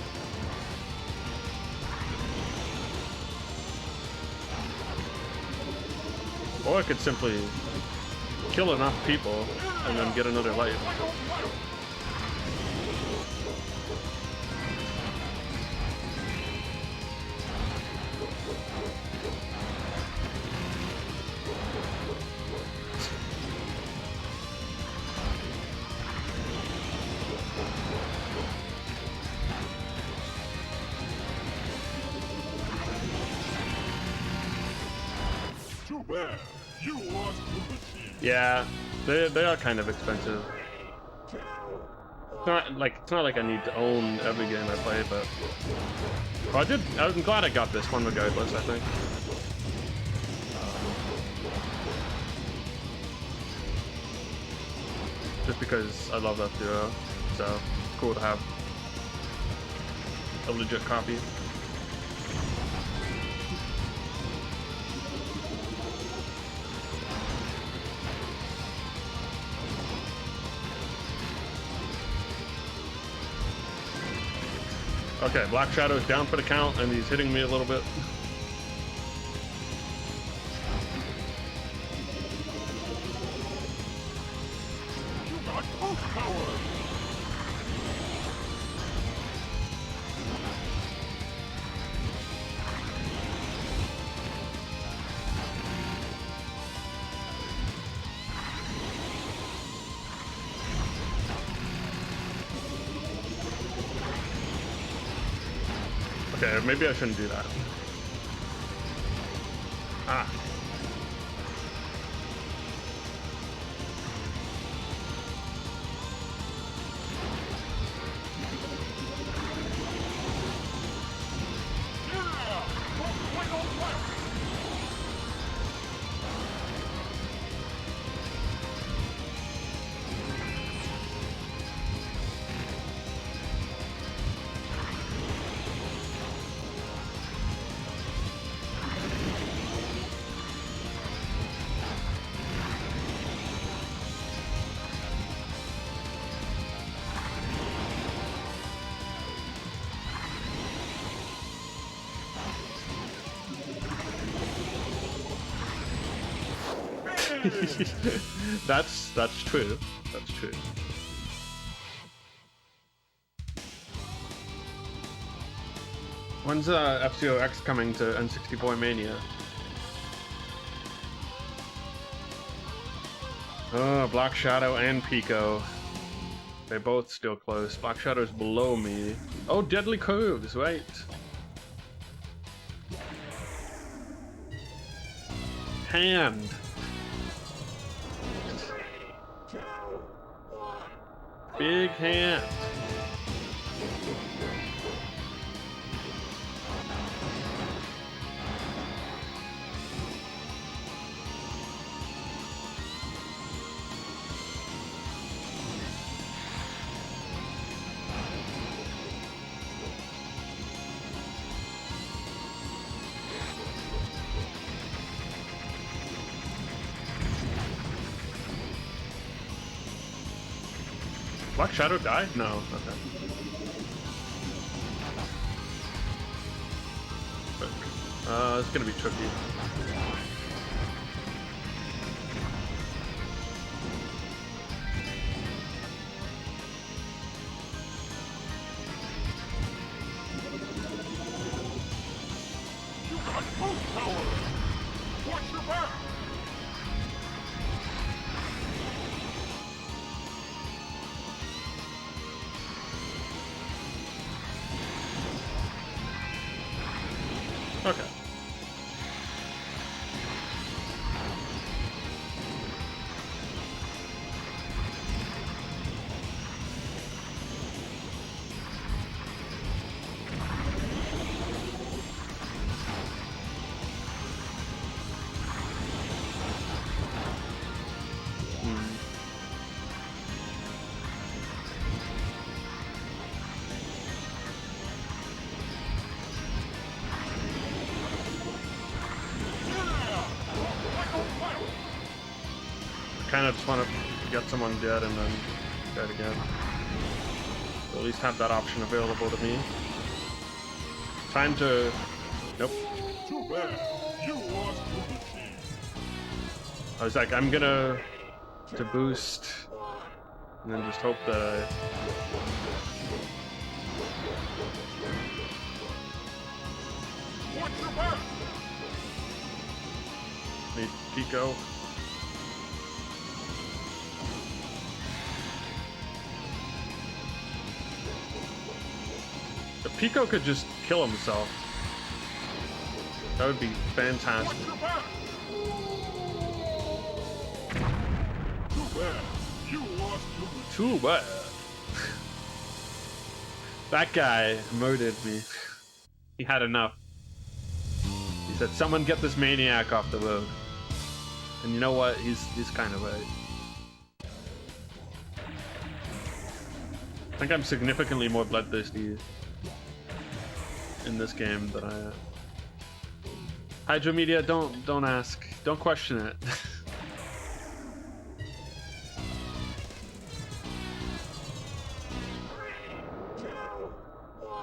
Or I could simply kill enough people and then get another life. Too bad. You lost to the team. Yeah, they are kind of expensive. It's not like I need to own every game I play, but well, I'm glad I got this one regardless, I think. Just because I love F-Zero, so it's cool to have a legit copy. Okay, Black Shadow is down for the count, and he's hitting me a little bit. You got first power! Okay, maybe I shouldn't do that. Ah. That's true. That's true. When's F-Zero X coming to N64 Mania? Oh, Black Shadow and Pico. They're both still close. Black Shadow's below me. Oh, Deadly Curves, right. Hand. Big hand. Black Shadow died? No. Okay. It's gonna be tricky. You got boost power! Watch your back! Okay. Kind of just want to get someone dead and then dead again. So at least have that option available to me. Time to... Nope. Too bad. You lost to the team. I was like, I'm gonna... to boost... and then just hope that I... Watch your back! Need Pico. If Pico could just kill himself, that would be fantastic. Watch your back! Too bad. You lost to the Too bad. That guy murdered me. He had enough. He said, someone get this maniac off the road. And you know what? He's kind of right. I think I'm significantly more bloodthirsty in this game than I am. Hydro Media, don't ask. Don't question it.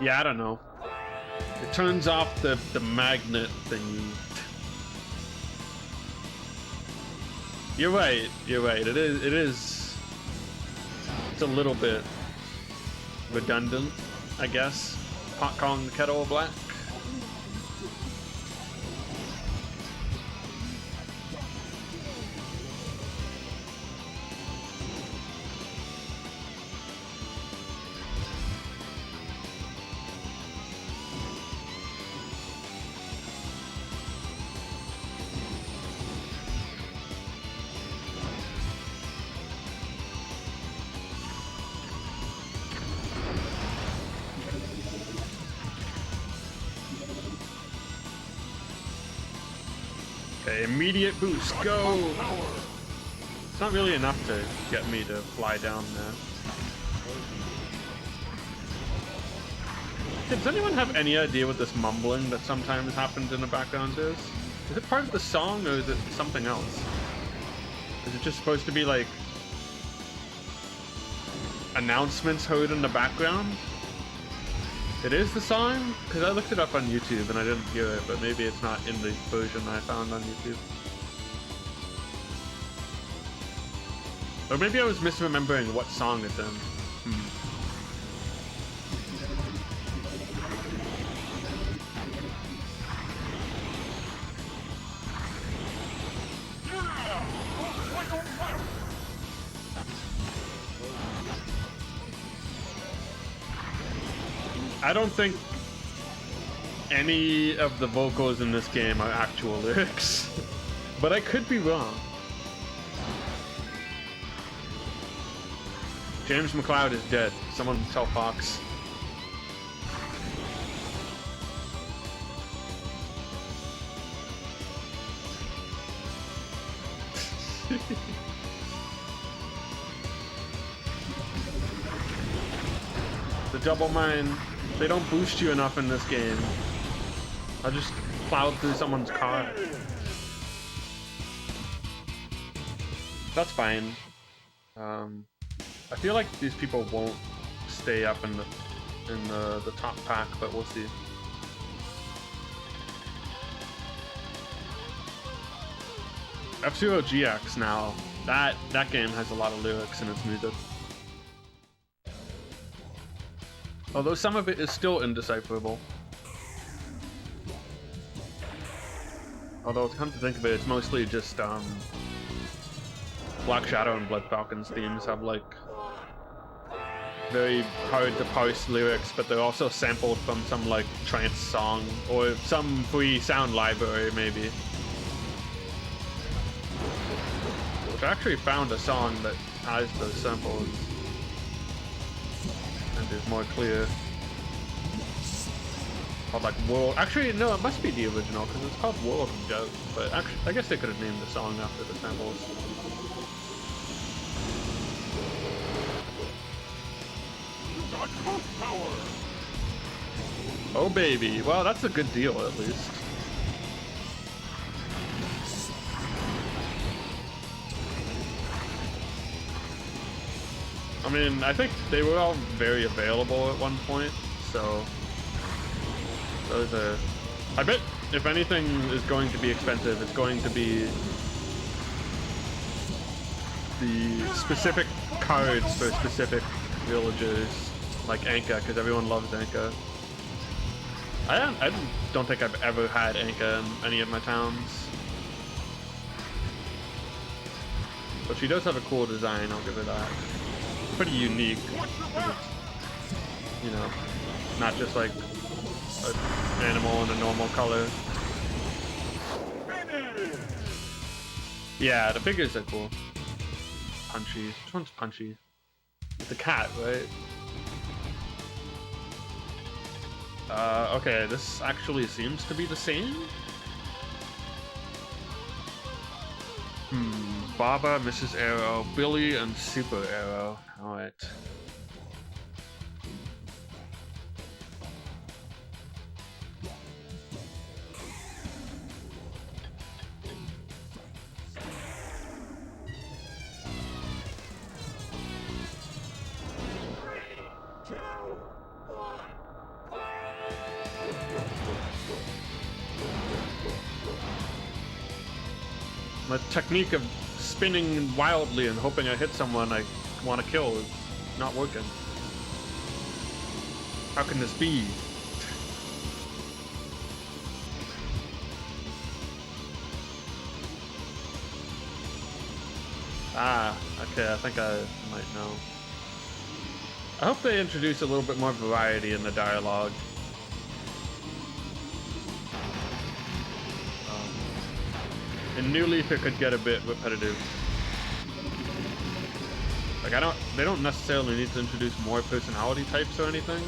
Yeah, I don't know. It turns off the magnet thingy. You're right. You're right. It is. It's a little bit redundant, I guess. Pot calling the kettle black. Okay, immediate boost, go! It's not really enough to get me to fly down there. Does anyone have any idea what this mumbling that sometimes happens in the background is? Is it part of the song or is it something else? Is it just supposed to be like announcements heard in the background? It is the song? Because I looked it up on YouTube and I didn't hear it, but maybe it's not in the version I found on YouTube. Or maybe I was misremembering what song it's in. I don't think any of the vocals in this game are actual lyrics, but I could be wrong. James McLeod is dead. Someone tell Fox. The double mine. They don't boost you enough in this game. I just plowed through someone's car. That's fine. I feel like these people won't stay up in the top pack, but we'll see. F-Zero GX now. That game has a lot of lyrics in its music. Although some of it is still indecipherable. Although, come to think of it, it's mostly just Black Shadow and Blood Falcon's themes have like very hard to parse lyrics, but they're also sampled from some like trance song or some free sound library maybe. Which I actually found a song that has those samples and is more clear. Called like World. Actually, no, it must be the original because it's called World of Goat. But actually, I guess they could have named the song after the samples. Oh baby, well that's a good deal at least. I mean, I think they were all very available at one point, so those are... I bet if anything is going to be expensive, it's going to be the specific cards for specific villagers, like Anka, because everyone loves Anka. I don't think I've ever had Anka in any of my towns. But she does have a cool design, I'll give her that. Pretty unique. You know, not just like an animal in a normal color. Yeah, the figures are cool. Punchy. Which one's Punchy? The cat, right? Okay, this actually seems to be the same. Baba, Mrs. Arrow, Billy, and Super Arrow. Alright. My technique of spinning wildly and hoping I hit someone I want to kill is not working. How can this be? Ah, okay, I think I might know. I hope they introduce a little bit more variety in the dialogue. In New Leaf, it could get a bit repetitive. Like, they don't necessarily need to introduce more personality types or anything,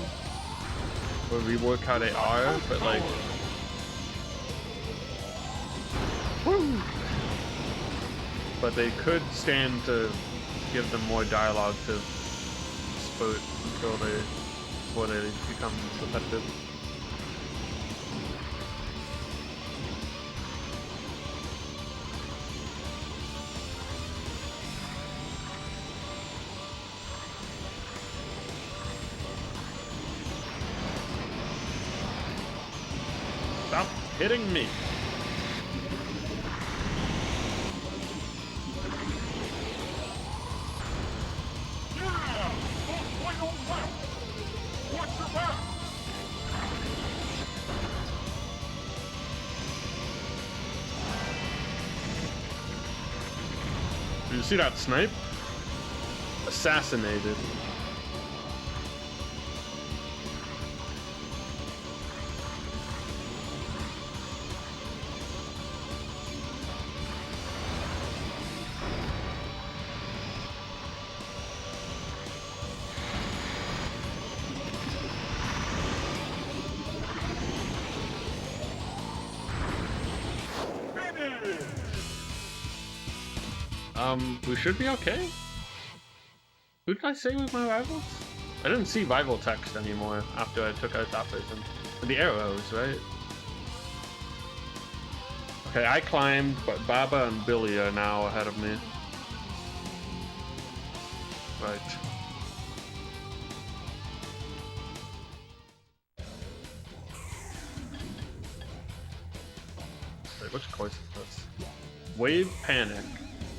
or rework how they are, but like, woo! but they could stand to give them more dialogue to spout before they become repetitive. Stop hitting me. Yeah! Don't play no left! Watch your back! Did you see that snipe? Assassinated. Finish! We should be okay. Who did I say was my rivals? I didn't see rival text anymore after I took out that person. The arrows, right? Okay, I climbed, but Baba and Billy are now ahead of me. Right. Wait, which course is this? Wave Panic.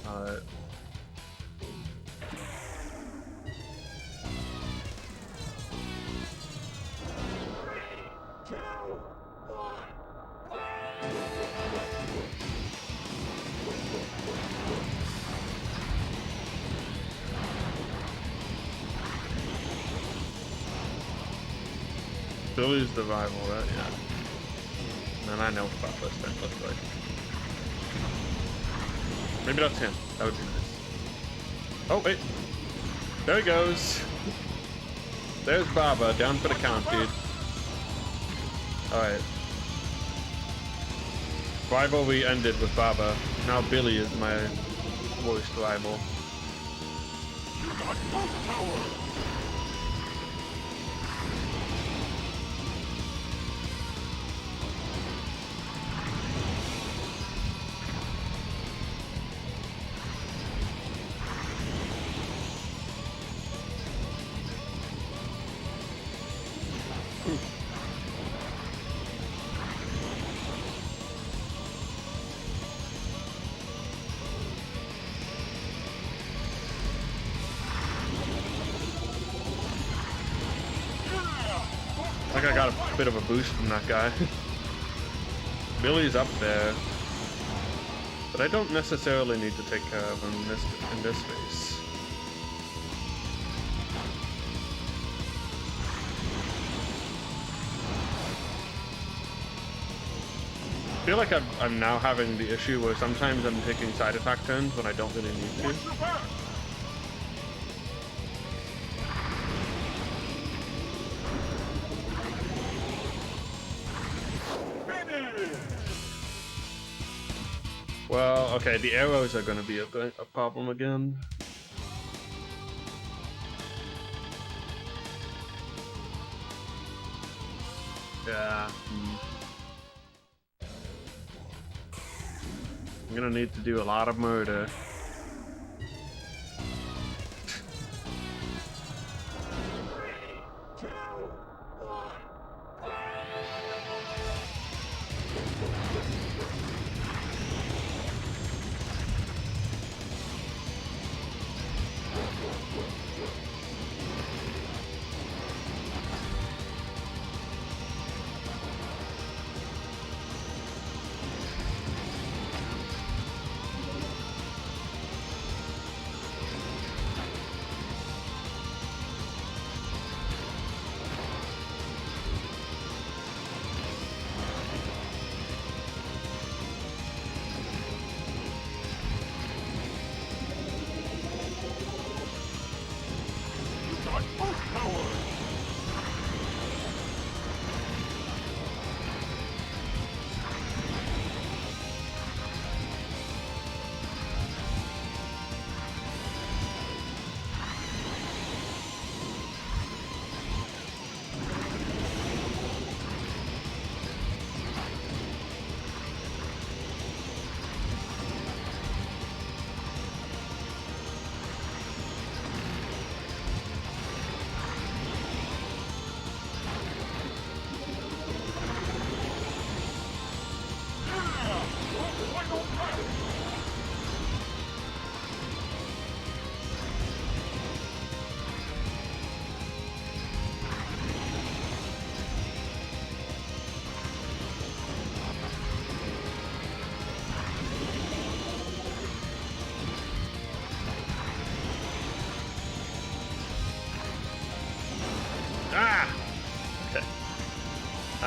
Alright. Billy's the rival, right? Yeah. And I know what Baba's thing looks like. Maybe that's him. That would be nice. Oh, wait. There he goes. There's Baba, down for the count, dude. Alright. Rivalry ended with Baba. Now Billy is my worst rival. You got both powers! I think I got a bit of a boost from that guy. Billy's up there. But I don't necessarily need to take care of him in this phase. I feel like I'm now having the issue where sometimes I'm taking side attack turns when I don't really need to. Watch your back! Finish! Well, okay, the arrows are going to be a problem again. Yeah. I'm gonna need to do a lot of murder.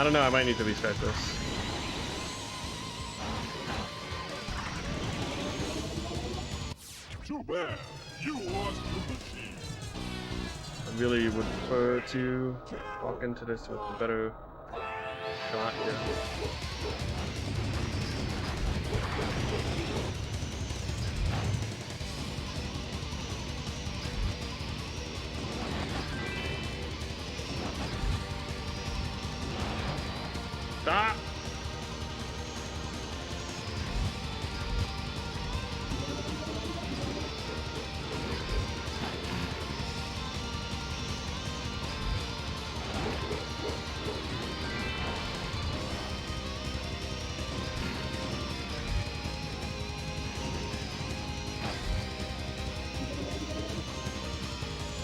I don't know, I might need to restart this. Too bad. You lost your machine. I really would prefer to walk into this with a better shot here. Stop!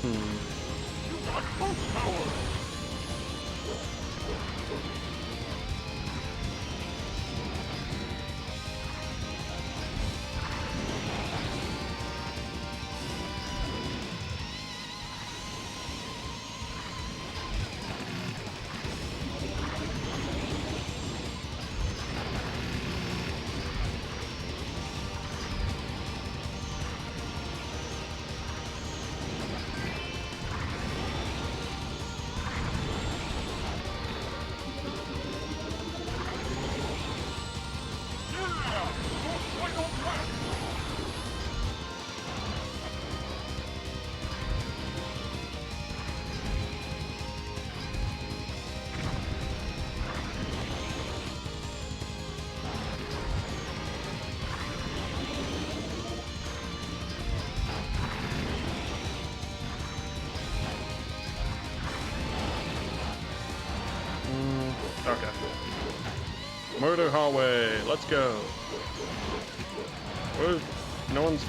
You got full power. Yeah! Final lap. Okay. Murder hallway, let's go. No one's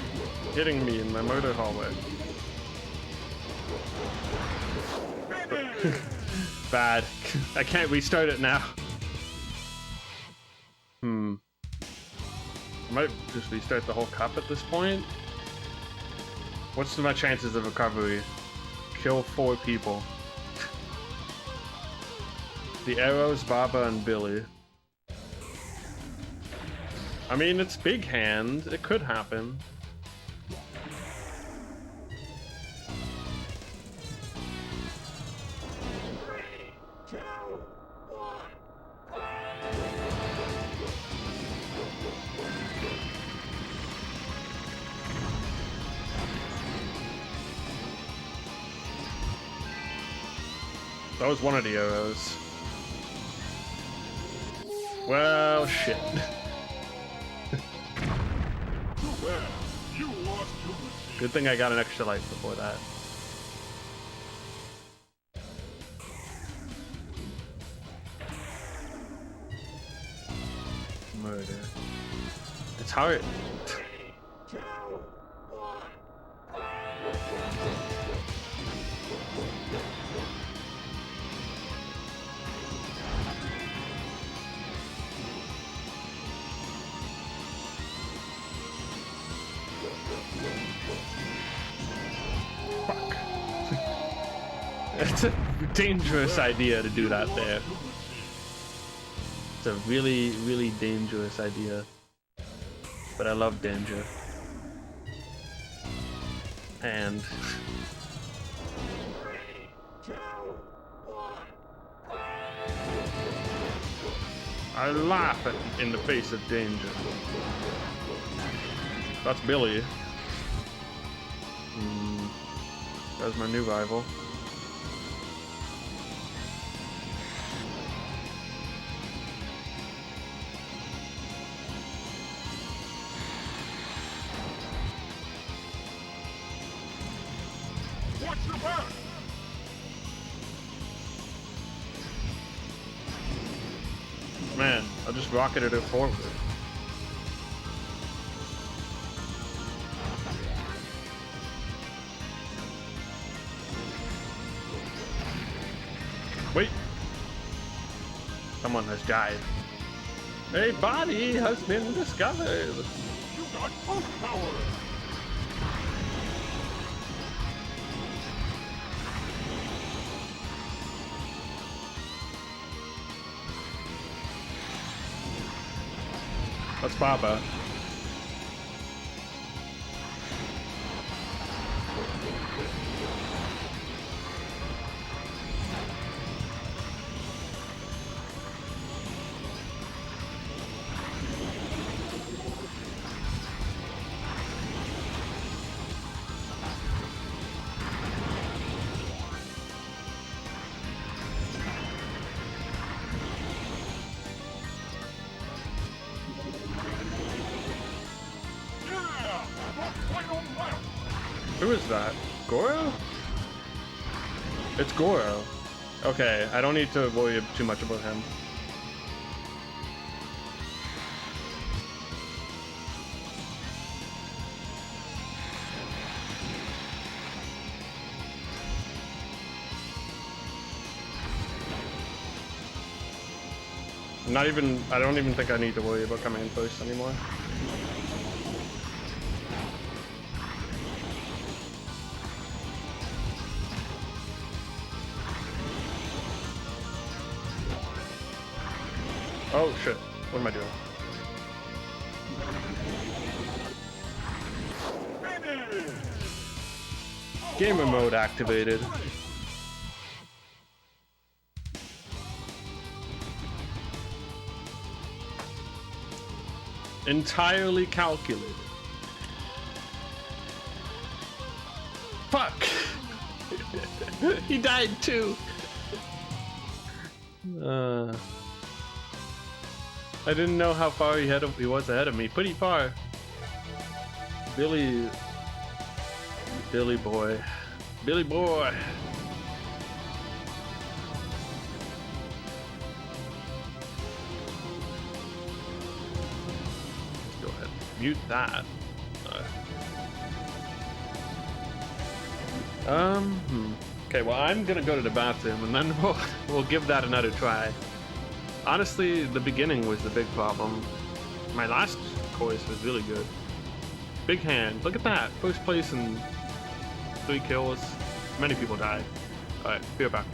hitting me in my murder hallway. Bad. I can't restart it now. I might just restart the whole cup at this point. What's my chances of recovery? Kill 4 people. The Arrows, Baba, and Billy. I mean, it's big hand. It could happen. That was one of the arrows. Well, shit. Too bad. You lost your machine. Good thing I got an extra life before that. Murder. It's hard. Fuck. It's a dangerous idea to do that there. It's a really, really dangerous idea. But I love danger. And I laugh in the face of danger. That's Billy. That's my new rival. Watch your back. Man, I just rocketed it forward. Wait. Someone has died. A body has been discovered. You got full power. That's Baba. Yeah! The final lap! Who is that? Goro? It's Goro. Okay, I don't need to worry too much about him. I don't even think I need to worry about coming in first anymore. Oh shit, what am I doing? Finish! Gamer mode activated. Entirely calculated. Fuck! He died too! I didn't know how far he was ahead of me. Pretty far. Billy boy. Billy boy. Let's go ahead. Mute that. Okay, well, I'm gonna go to the bathroom and then we'll give that another try. Honestly, the beginning was the big problem. My last course was really good. Big hand. Look at that. First place and 3 kills. Many people died. Alright, be right back.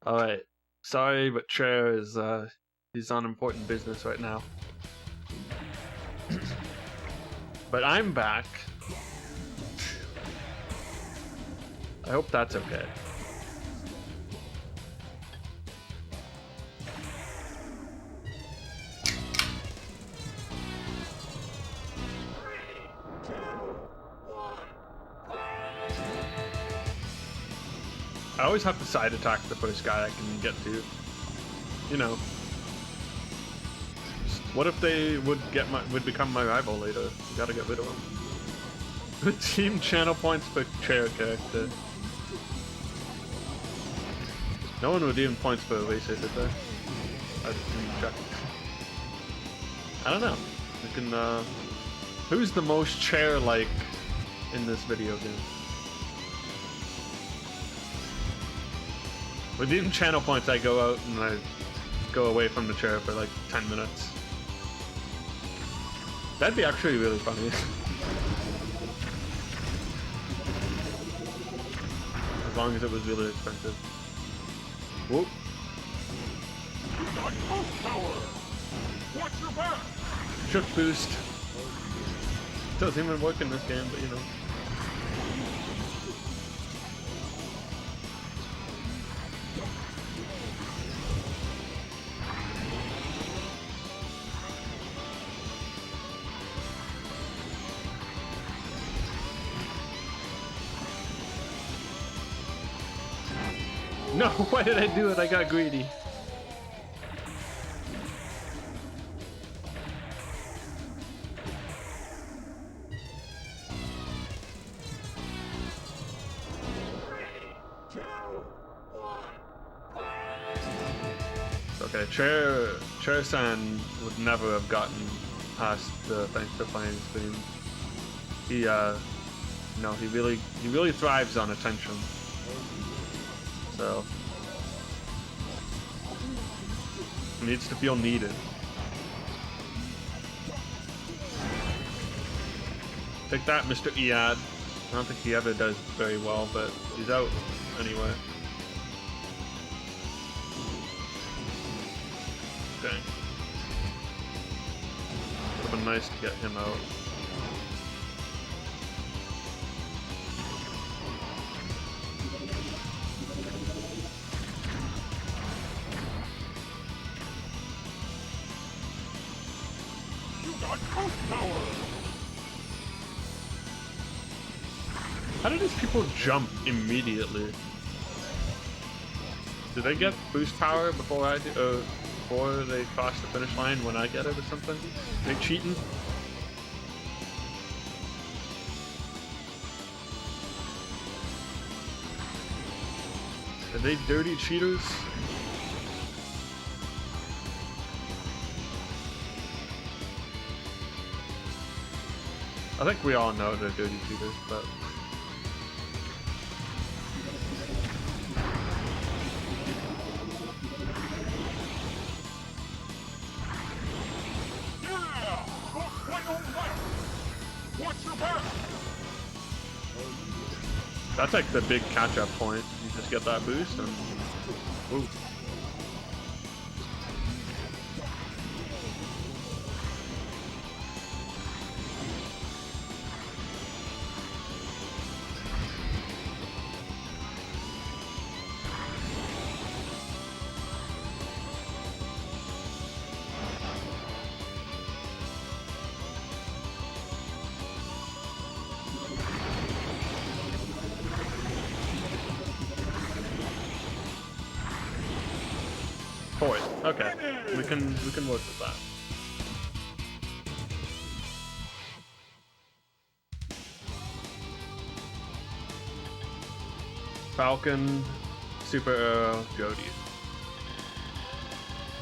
Alright. Sorry, but Chair is he's on important business right now. But I'm back. I hope that's okay. I always have to side attack the first guy I can get to. You know. What if they would become my rival later? You gotta get rid of them. Team channel points per Chair character. No one would even points per racer, did they? I didn't check. I don't know. We can who's the most Chair-like in this video game? With even channel points, I go out and I go away from the Chair for like 10 minutes. That'd be actually really funny. As long as it was really expensive. Whoop. You got boost power. Watch your back. Shook boost. Doesn't even work in this game, but you know. No, why did I do it? I got greedy. Okay, Chair-san would never have gotten past the thanks to playing screen. He no, he really thrives on attention. So he needs to feel needed. Take that, Mr. Iad. I don't think he ever does very well, but he's out anyway. Okay. Would have been nice to get him out. How do these people jump immediately? Do they get boost power before I do? Before they cross the finish line when I get it or something? They cheating? Are they dirty cheaters? I think we all know they're dirty cheaters, but... That's like the big catch-up point. You just get that boost and... Ooh. Okay, we can work with that. Falcon, Super Arrow, Jody.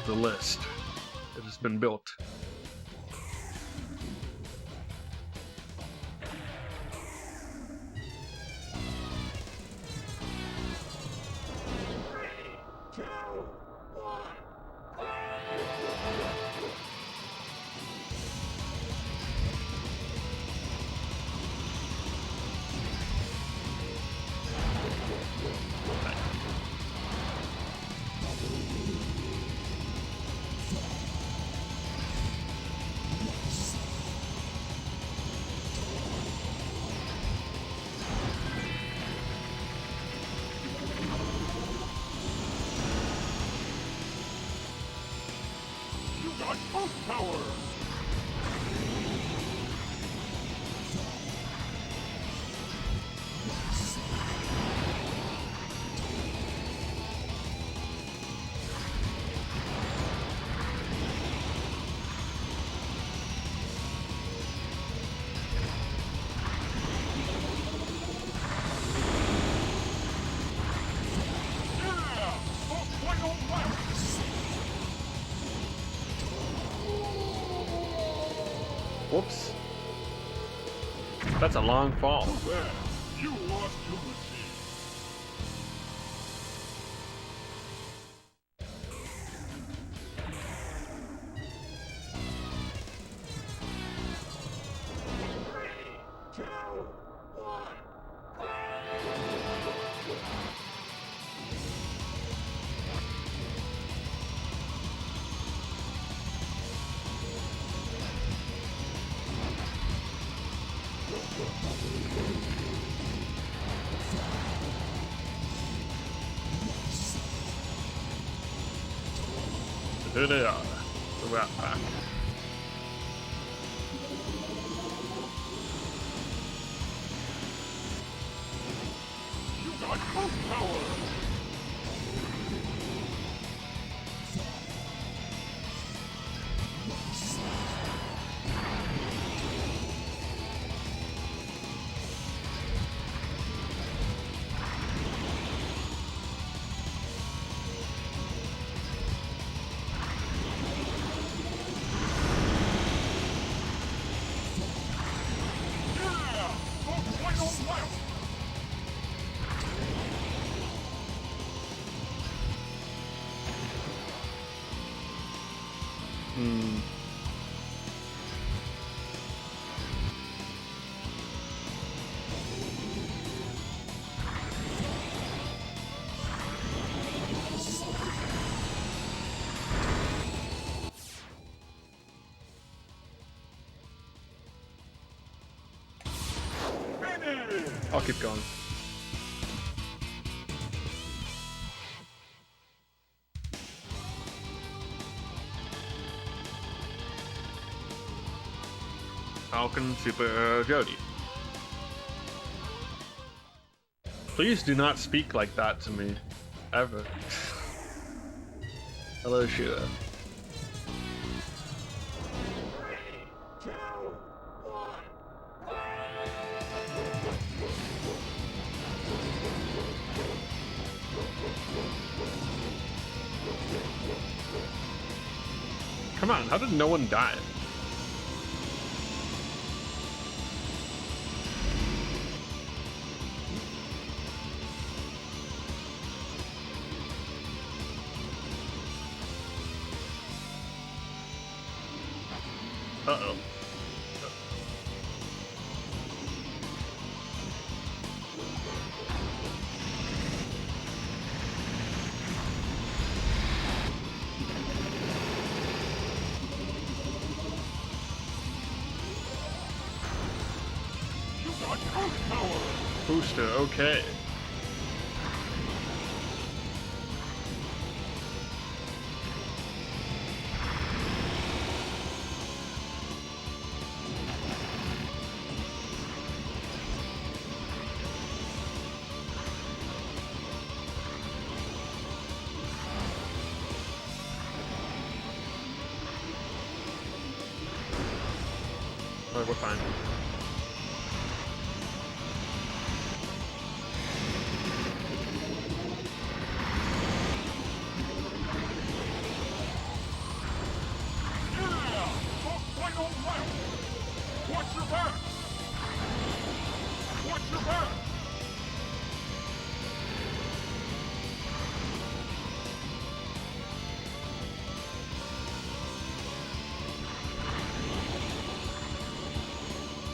The list. It has been built. got boost power! Yeah! The final round! Whoops. That's a long fall. Too bad. You lost to the team. Here they are, the Rat Pack. You got boost power! Yeah! The final round! Hmm. Finish! I'll keep going. Falcon Super Jody. Please do not speak like that to me. Ever. Hello, Shua. Come on, how did no one die? Uh-oh. You got boost power! Booster, okay. Alright, we're fine. Yeah! The final round! Watch your back! Watch your back!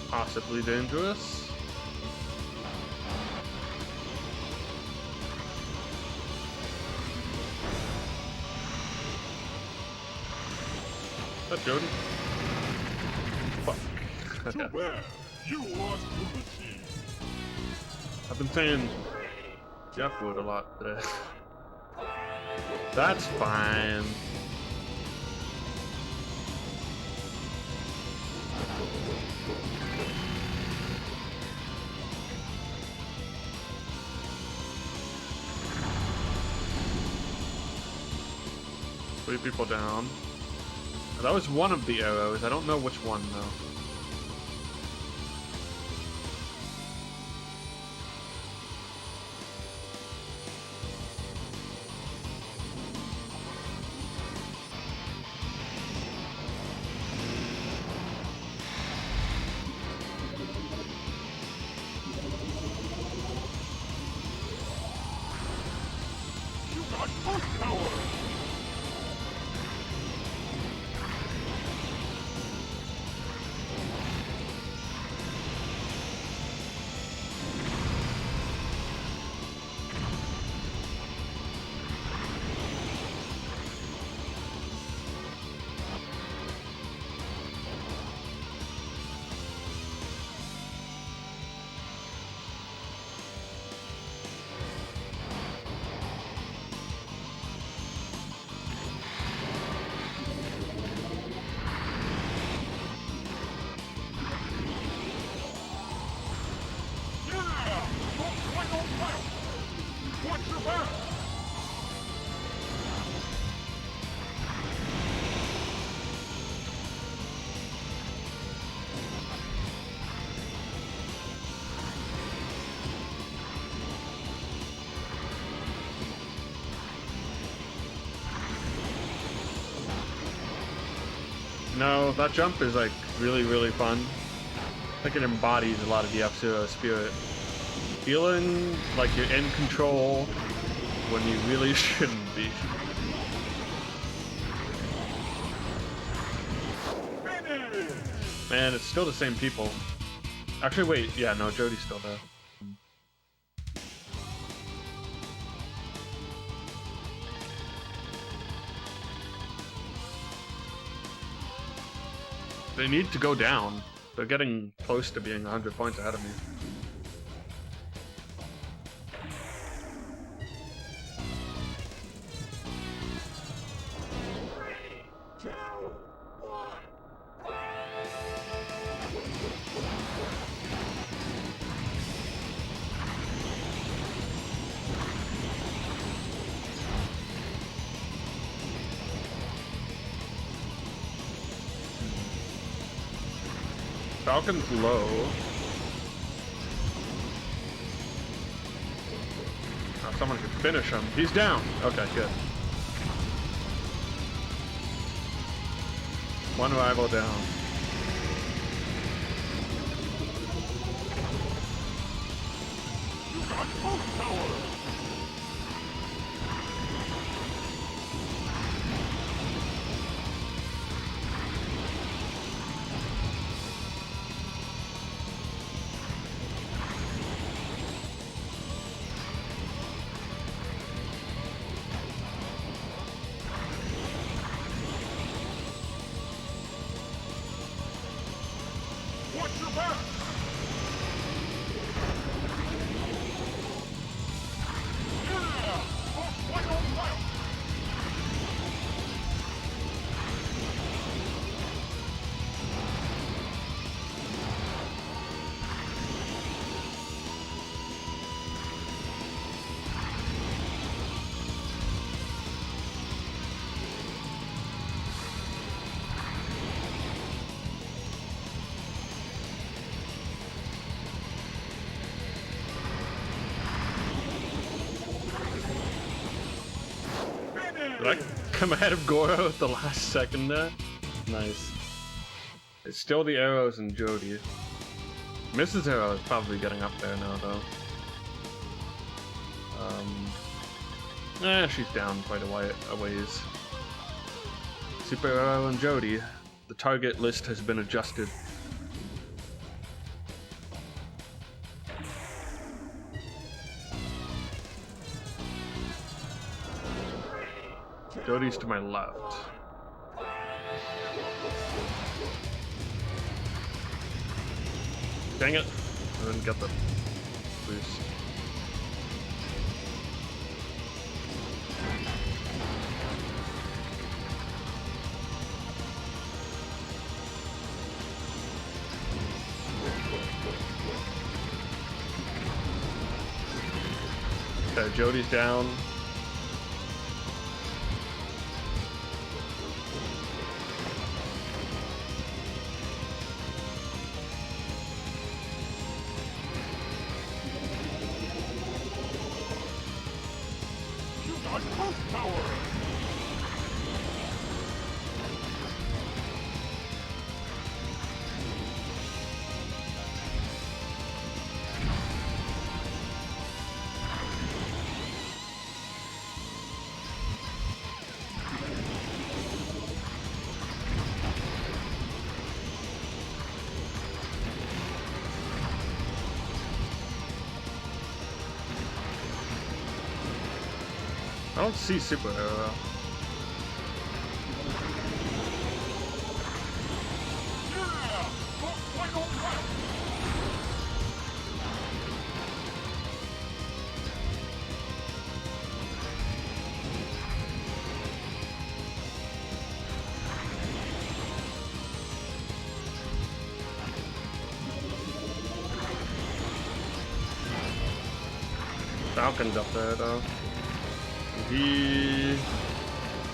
Possibly dangerous. That Jody? Fuck. Too bad. You lost to the team. I've been saying Jeff Wood a lot today. That's fine. 3 people down. That was one of the arrows. I don't know which one though. You got boost power! Yeah! Final round! Watch your back! No, that jump is like really, really fun. I think it embodies a lot of the F-Zero spirit. Feeling like you're in control when you really shouldn't be. Finish! Man, it's still the same people. Actually, wait, yeah, no, Jody's still there. They need to go down. They're getting close to being 100 points ahead of me. Two, one. Falcon's low. Oh, someone could finish him. He's down. Okay, good. One rival down. You got boost power! Watch your back! Yeah! Final round! Did I come ahead of Goro at the last second there? Nice. It's still the arrows and Jody. Mrs. Arrow is probably getting up there now, though. She's down quite a ways. Super Arrow and Jody. The target list has been adjusted. Jody's to my left. Dang it! I didn't get the boost. Okay, Jody's down. I don't see superhero. Yeah! Final round! Falcon's up there though. He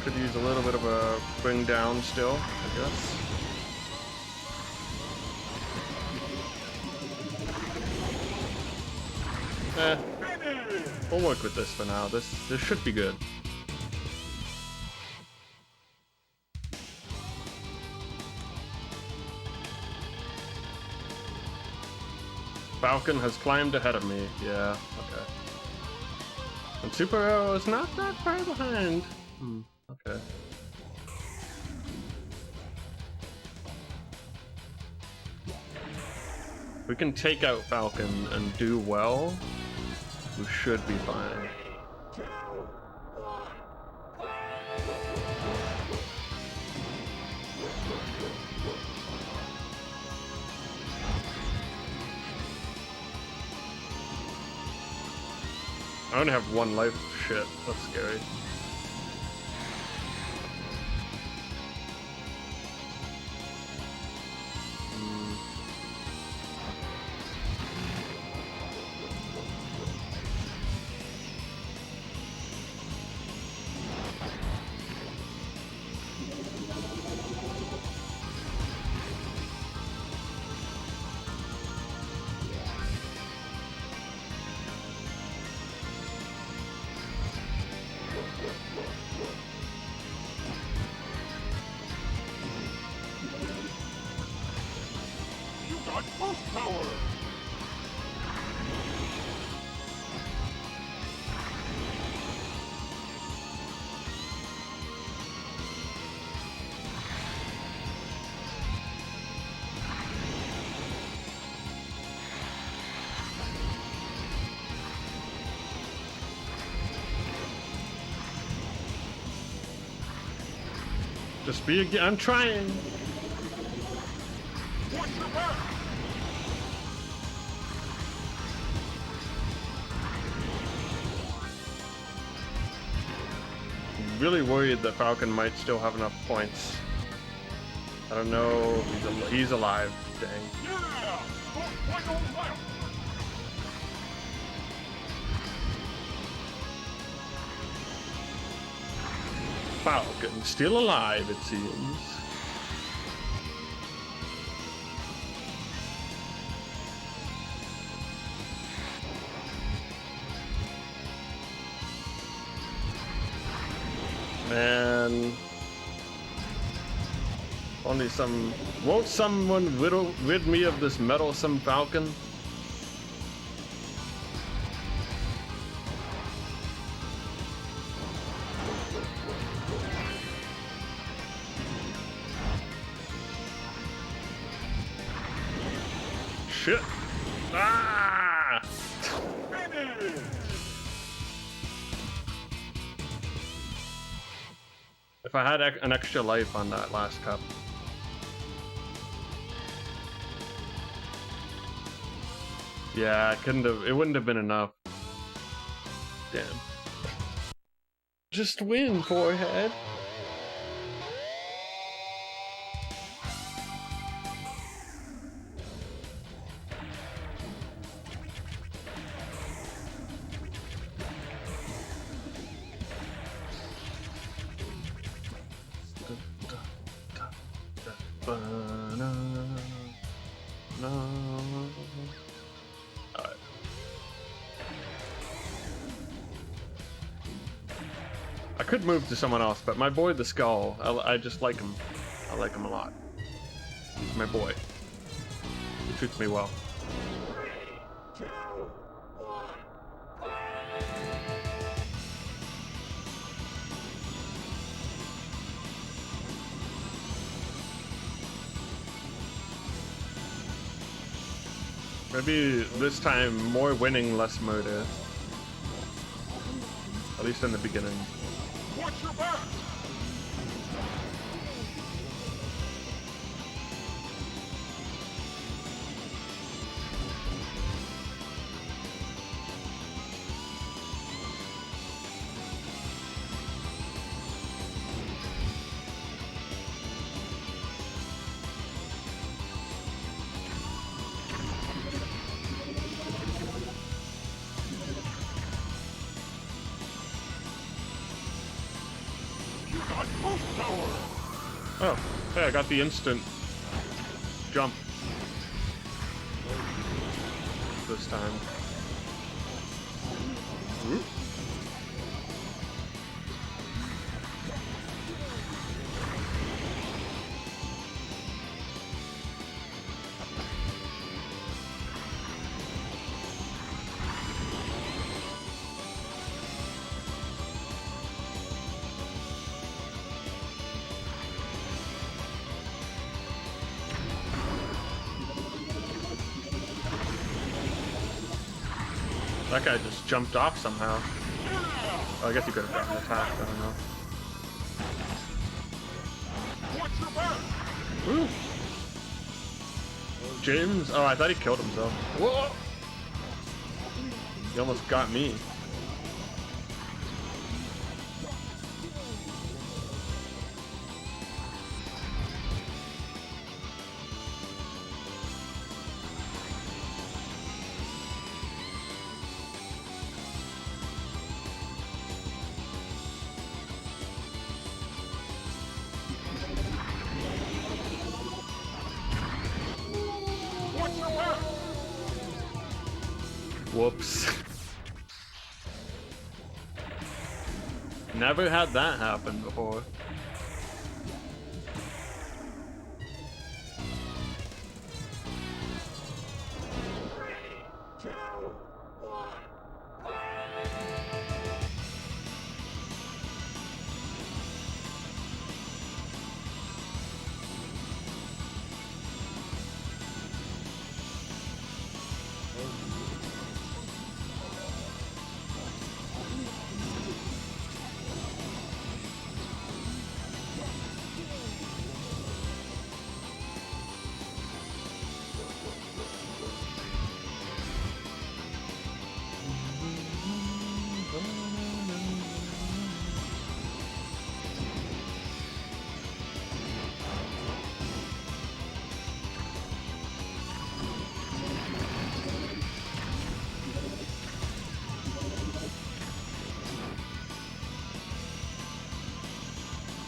could use a little bit of a bring down still, I guess. We'll work with this for now. This should be good. Falcon has climbed ahead of me. Yeah, okay. And Superhero is not that far behind. Okay. We can take out Falcon and do well. We should be fine. I only have one life. Shit, that's scary. You got boost power! Just be again. I'm trying. Watch your back! I'm really worried that Falcon might still have enough points. I don't know. He's alive. Dang. Yeah! Final round! Falcon still alive, it seems. Man. Only some. Won't someone rid me of this meddlesome Falcon? Shit. Ah! Finish! If I had an extra life on that last cup. Yeah, it wouldn't have been enough. Damn. Just win, forehead. Alright. I could move to someone else, but my boy the Skull, I just like him. I like him a lot. He's my boy. He treats me well. Maybe this time more winning, less murder. A At least in the beginning. Watch your back! You got boost power! Oh, hey, I got the instant jump this time. Ooh. That guy just jumped off somehow. Oh, I guess he could have gotten attacked, I don't know. Watch your back! Woo! James? Oh, I thought he killed himself. Whoa! He almost got me. Watch your back! Whoops. Never had that happen before.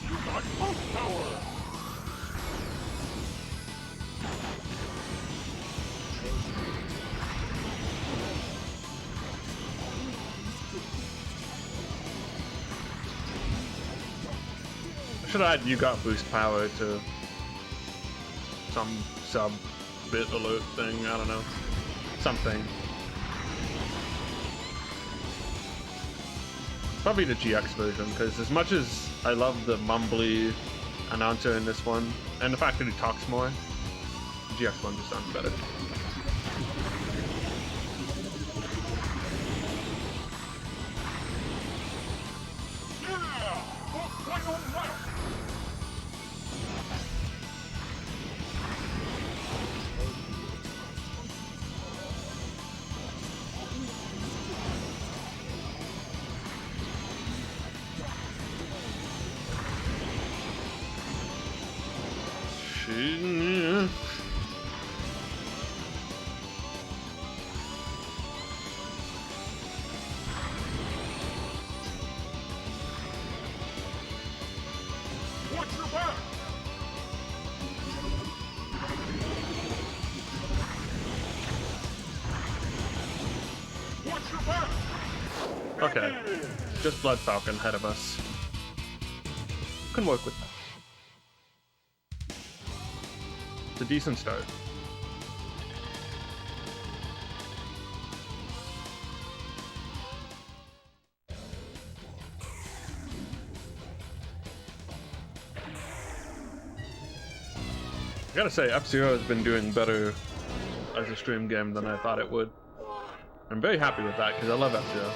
You got boost power! I should add you got boost power to some sub bit alert thing, I don't know. Something. Probably the GX version, because as much as I love the mumbly announcer in this one, and the fact that he talks more, the GX one just sounds better. Yeah! Final lap! Shit. Watch your back! Watch your back! Okay. Just Blood Falcon ahead of us. Can work with that. It's a decent start. I gotta say, F-Zero has been doing better as a stream game than I thought it would. I'm very happy with that because I love F-Zero.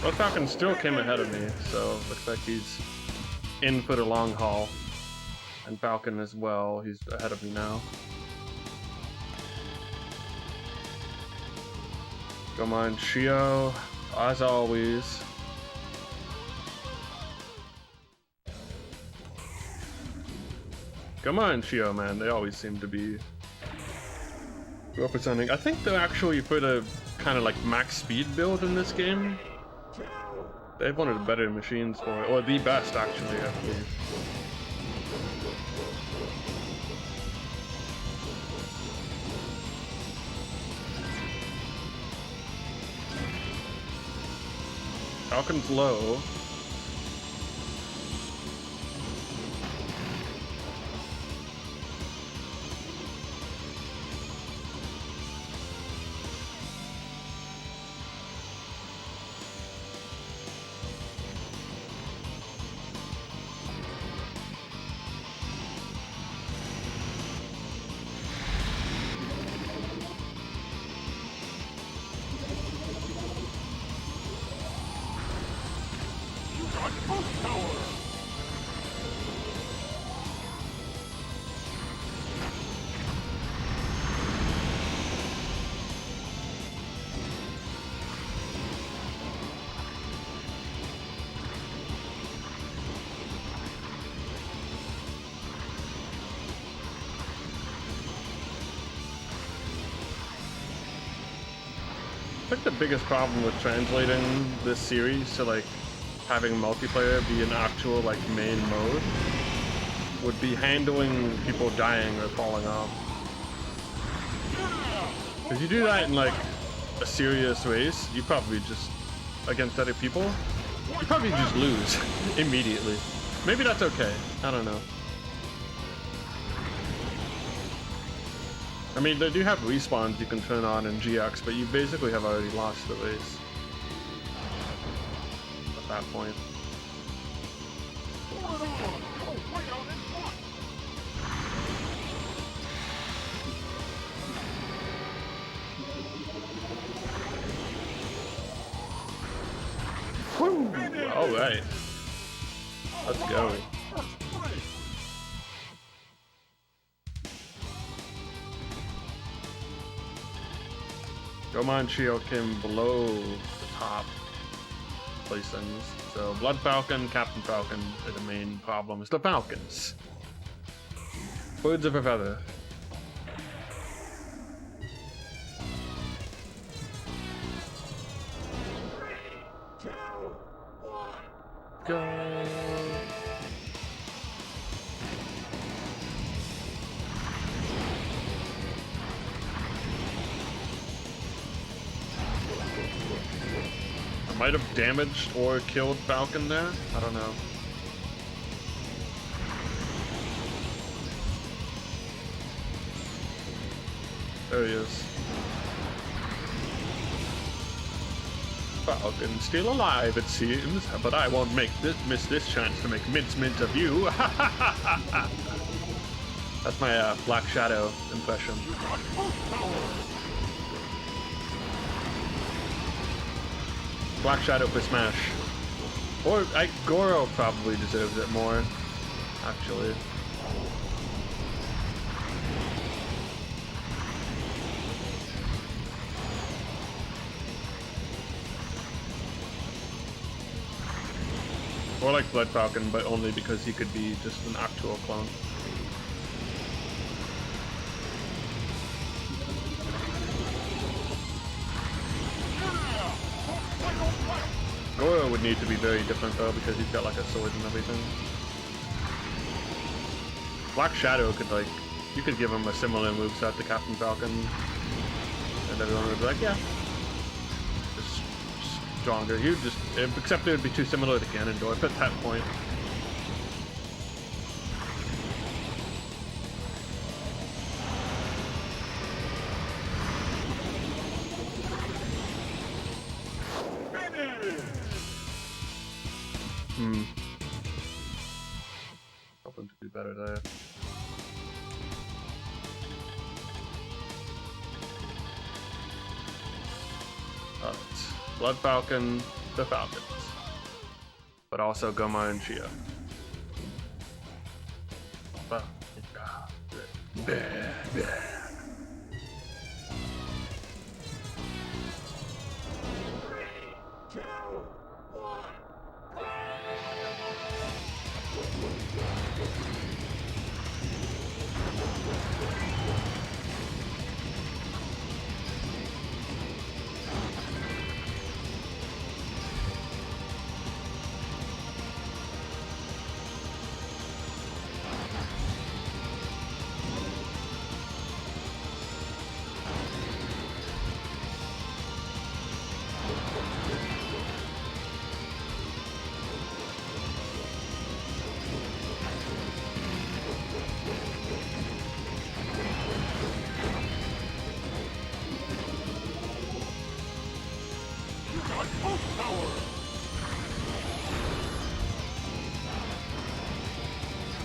Blood Falcon still came ahead of me, so looks like he's in for the long haul. And Falcon as well, he's ahead of me now. Come on, Shio, as always. Come on, Shio, man. They always seem to be representing. I think they actually put a kind of like max speed build in this game. They have one of the better machines for it, or the best actually, I believe. Falcon's low. I think the biggest problem with translating this series to like having multiplayer be an actual like main mode would be handling people dying or falling off. If you do that in like a serious race, you probably just, against other people, you probably just lose immediately. Maybe that's okay, I don't know. I mean, they do have respawns you can turn on in GX, but you basically have already lost the race at that point. Woo! All right, let's go. Gomon Shio came below the top placings. So Blood Falcon, Captain Falcon are the main problems. The Falcons. Birds of a feather. Go. Might have damaged or killed Falcon there. I don't know. There he is. Falcon still alive, it seems, but I won't miss this chance to make mincemeat of you. That's my Black Shadow impression. Black Shadow for Smash. Or Goro probably deserves it more, actually. Or like Blood Falcon, but only because he could be just an actual clone. Goro would need to be very different though, because he's got like a sword and everything. Black Shadow could like, you could give him a similar moveset to Captain Falcon, and everyone would be like, yeah. Just stronger. He would just, except it would be too similar to Ganondorf at that point. Hoping to do better there. Alright. Blood Falcon the Falcons, but also Goma and Chia.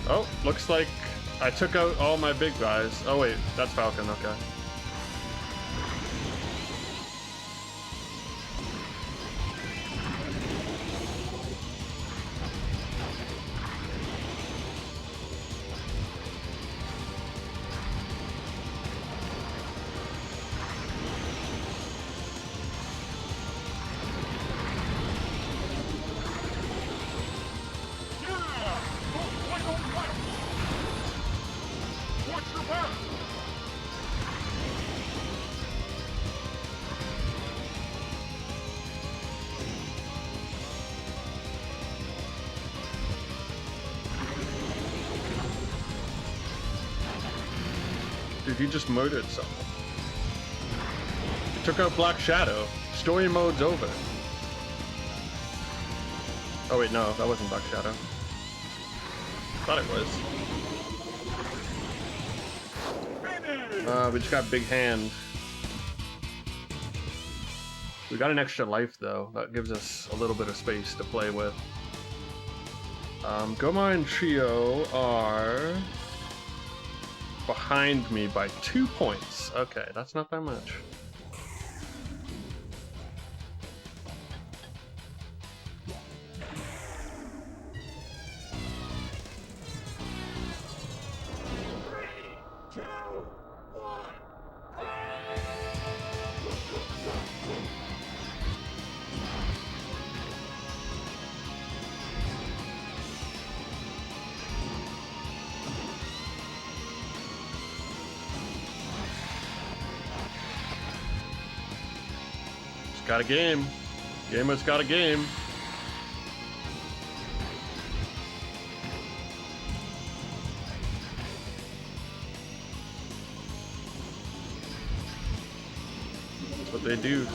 Oh, looks like I took out all my big guys. Oh wait, that's Falcon, okay. Dude, you just murdered someone. You took out Black Shadow. Story mode's over. Oh wait, no, that wasn't Black Shadow. Thought it was. We just got Big Hand. We got an extra life though. That gives us a little bit of space to play with. Goma and Trio are behind me by 2 points. Okay, that's not that much. Got a game. Gamer's got a game. That's what they do.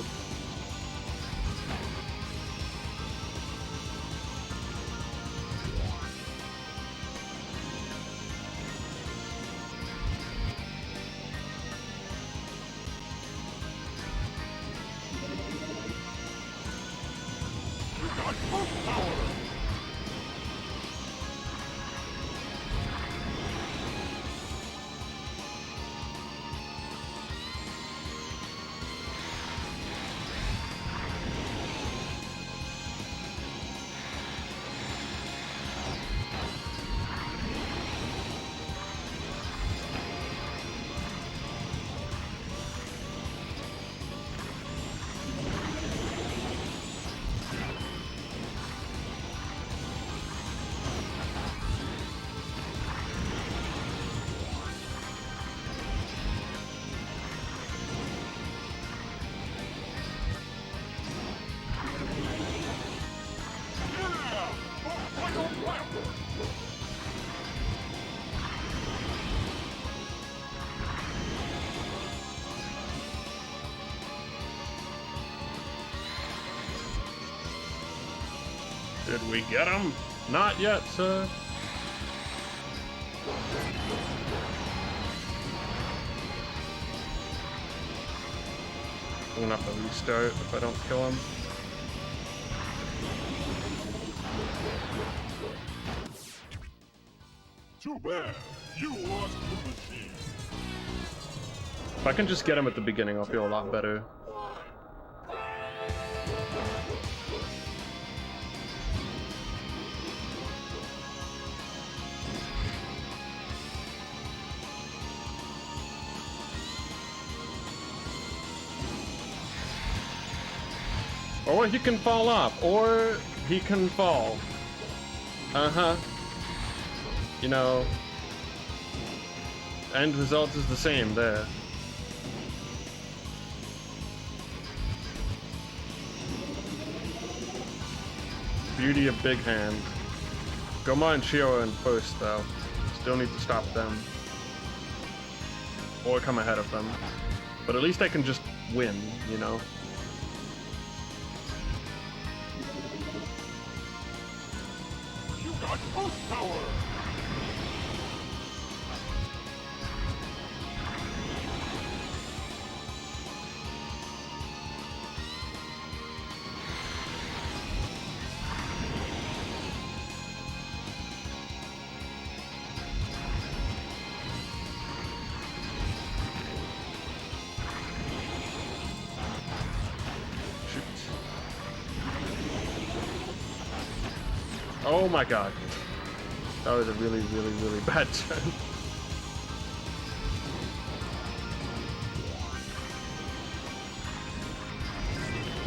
Did we get him? Not yet, sir. I'm gonna have to restart if I don't kill him. Too bad. You lost the machine. If I can just get him at the beginning, I'll feel a lot better. Or he can fall off, or he can fall. Uh-huh. You know, end result is the same there. Beauty of Big Hand. Goma and Shio are in first, though. Still need to stop them. Or come ahead of them. But at least I can just win, you know? You got boost power! Oh my god. That was a really, really, really bad turn.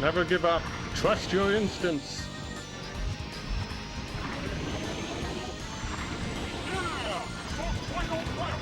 Never give up. Trust your instincts. Yeah! Final lap!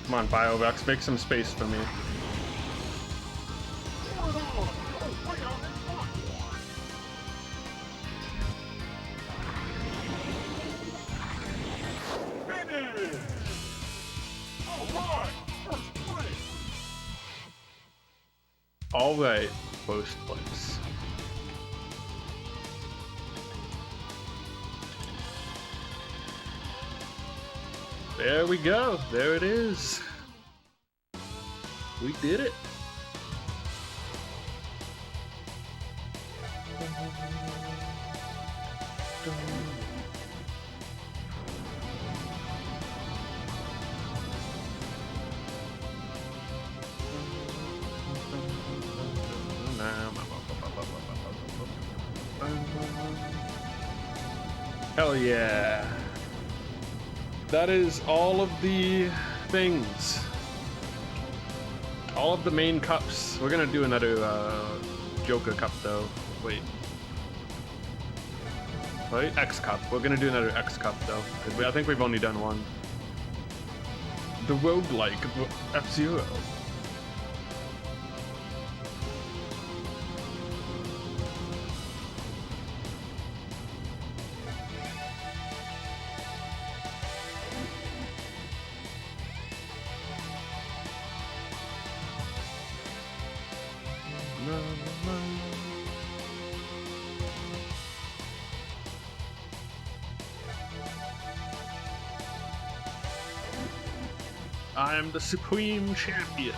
Come on, BioVex, make some space for me. Forward on! Go way out in front! Finish! Alright! First place! Alright, first place. There we go. There it is. We did it. Hell yeah. That is all of the things. All of the main cups. We're gonna do another Joker Cup though. Wait. Right? X Cup. We're gonna do another X Cup though. 'Cause I think we've only done one. The roguelike F-Zero. I am the supreme champion.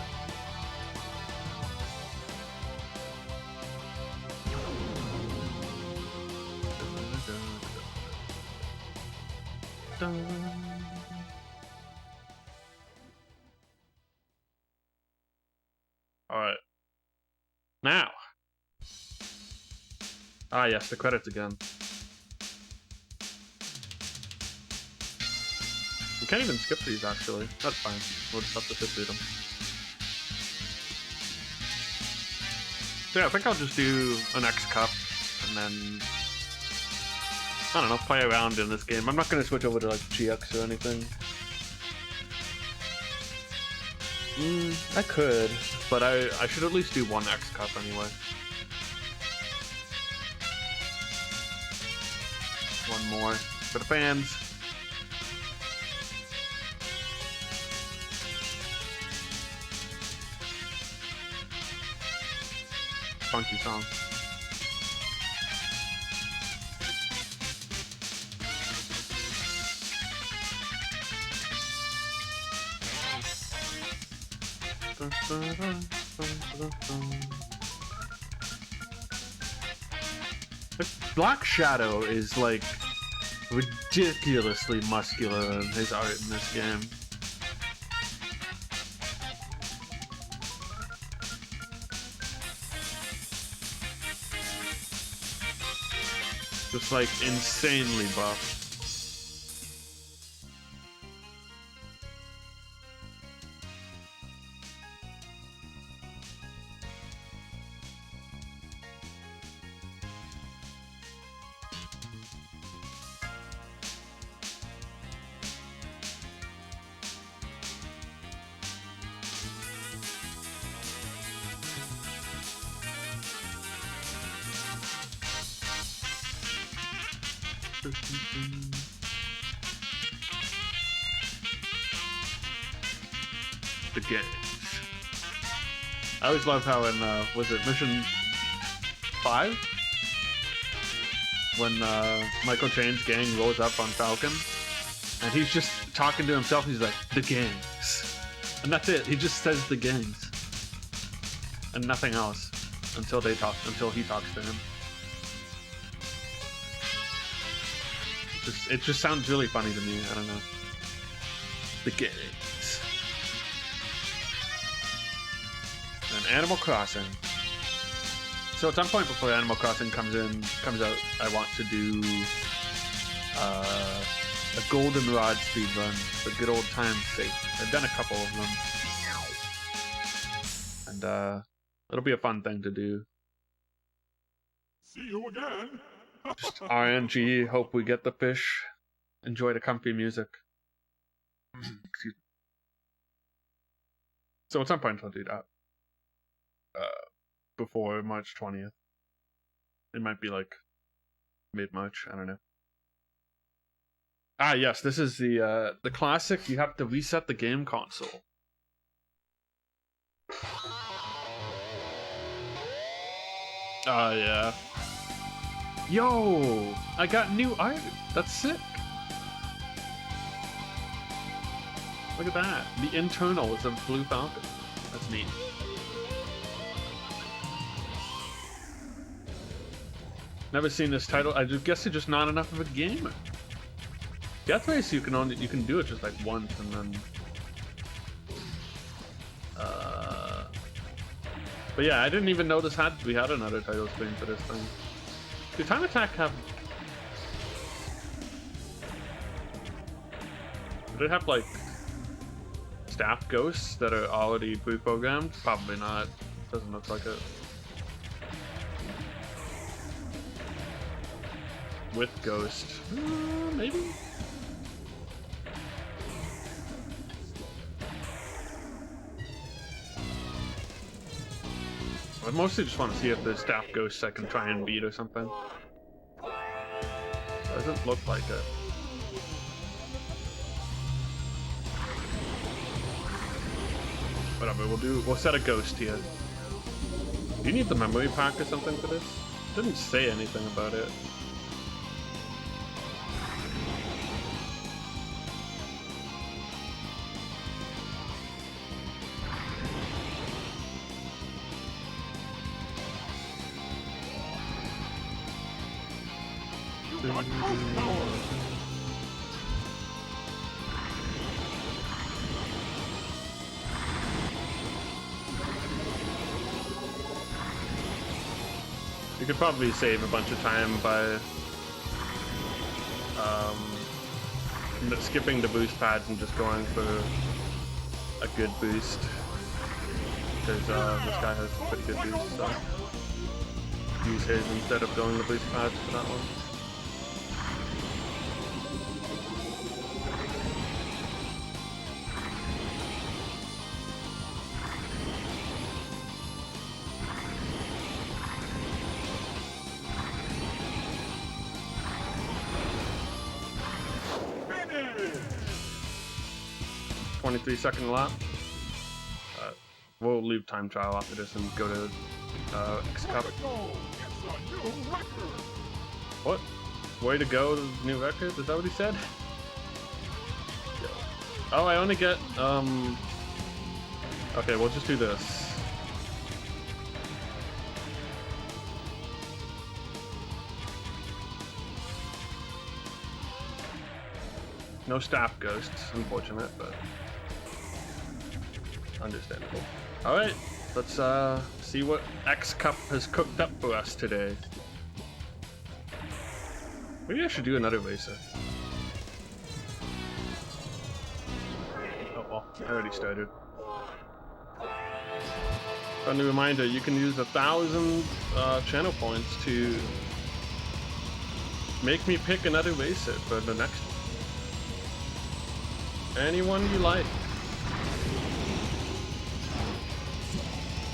All right. Now. Ah, yes, the credits again. You can't even skip these, actually. That's fine. We'll just have to sit through them. So yeah, I think I'll just do an X Cup, and then... I don't know, play around in this game. I'm not going to switch over to, like, GX or anything. I could, but I should at least do one X Cup anyway. One more for the fans. Funky song. Black Shadow is like ridiculously muscular in his art in this game. Just like insanely buff. The games. I always love how in was it Mission 5 when Michael Chain's gang rolls up on Falcon and he's just talking to himself. He's like, the gangs, and that's it. He just says the gangs and nothing else until he talks to him. It just sounds really funny to me. I don't know. The gangs. And Animal Crossing. So at some point before Animal Crossing comes out, I want to do a goldenrod speedrun for good old time's sake. I've done a couple of them, and it'll be a fun thing to do. See you again. Just RNG, hope we get the fish. Enjoy the comfy music. Excuse me. So at some point I'll do that. Before March 20th. It might be like mid-March, I don't know. Ah yes, this is the classic, you have to reset the game console. Ah yeah. Yo! I got new art! That's sick! Look at that. The internals of Blue Falcon. That's neat. Never seen this title. I just guess it's just not enough of a gamer. Death Race you can do it just like once and then but yeah, I didn't even notice we had another title screen for this thing. Did Time Attack have... Did it have like staff ghosts that are already pre-programmed? Probably not. Doesn't look like it. With Ghost. Maybe? I mostly just want to see if there's staff ghosts I can try and beat or something. Doesn't look like it. Whatever, we'll set a ghost here. Do you need the memory pack or something for this? Didn't say anything about it. Got ghost power. You could probably save a bunch of time by skipping the boost pads and just going for a good boost. Because this guy has pretty good boost, so use his instead of going the boost pads for that one. Finish. 23-second lap. We'll leave time trial after this and go to X Cup. Let's go. It's a new record. What? Way to go, new record? Is that what he said? Oh, I only get, okay, we'll just do this. No staff ghosts, unfortunate, but understandable. All right, let's see what X Cup has cooked up for us today. Maybe I should do another racer. Oh well, I already started. Friendly reminder, you can use 1,000 channel points to make me pick another racer for the next one. Anyone you like.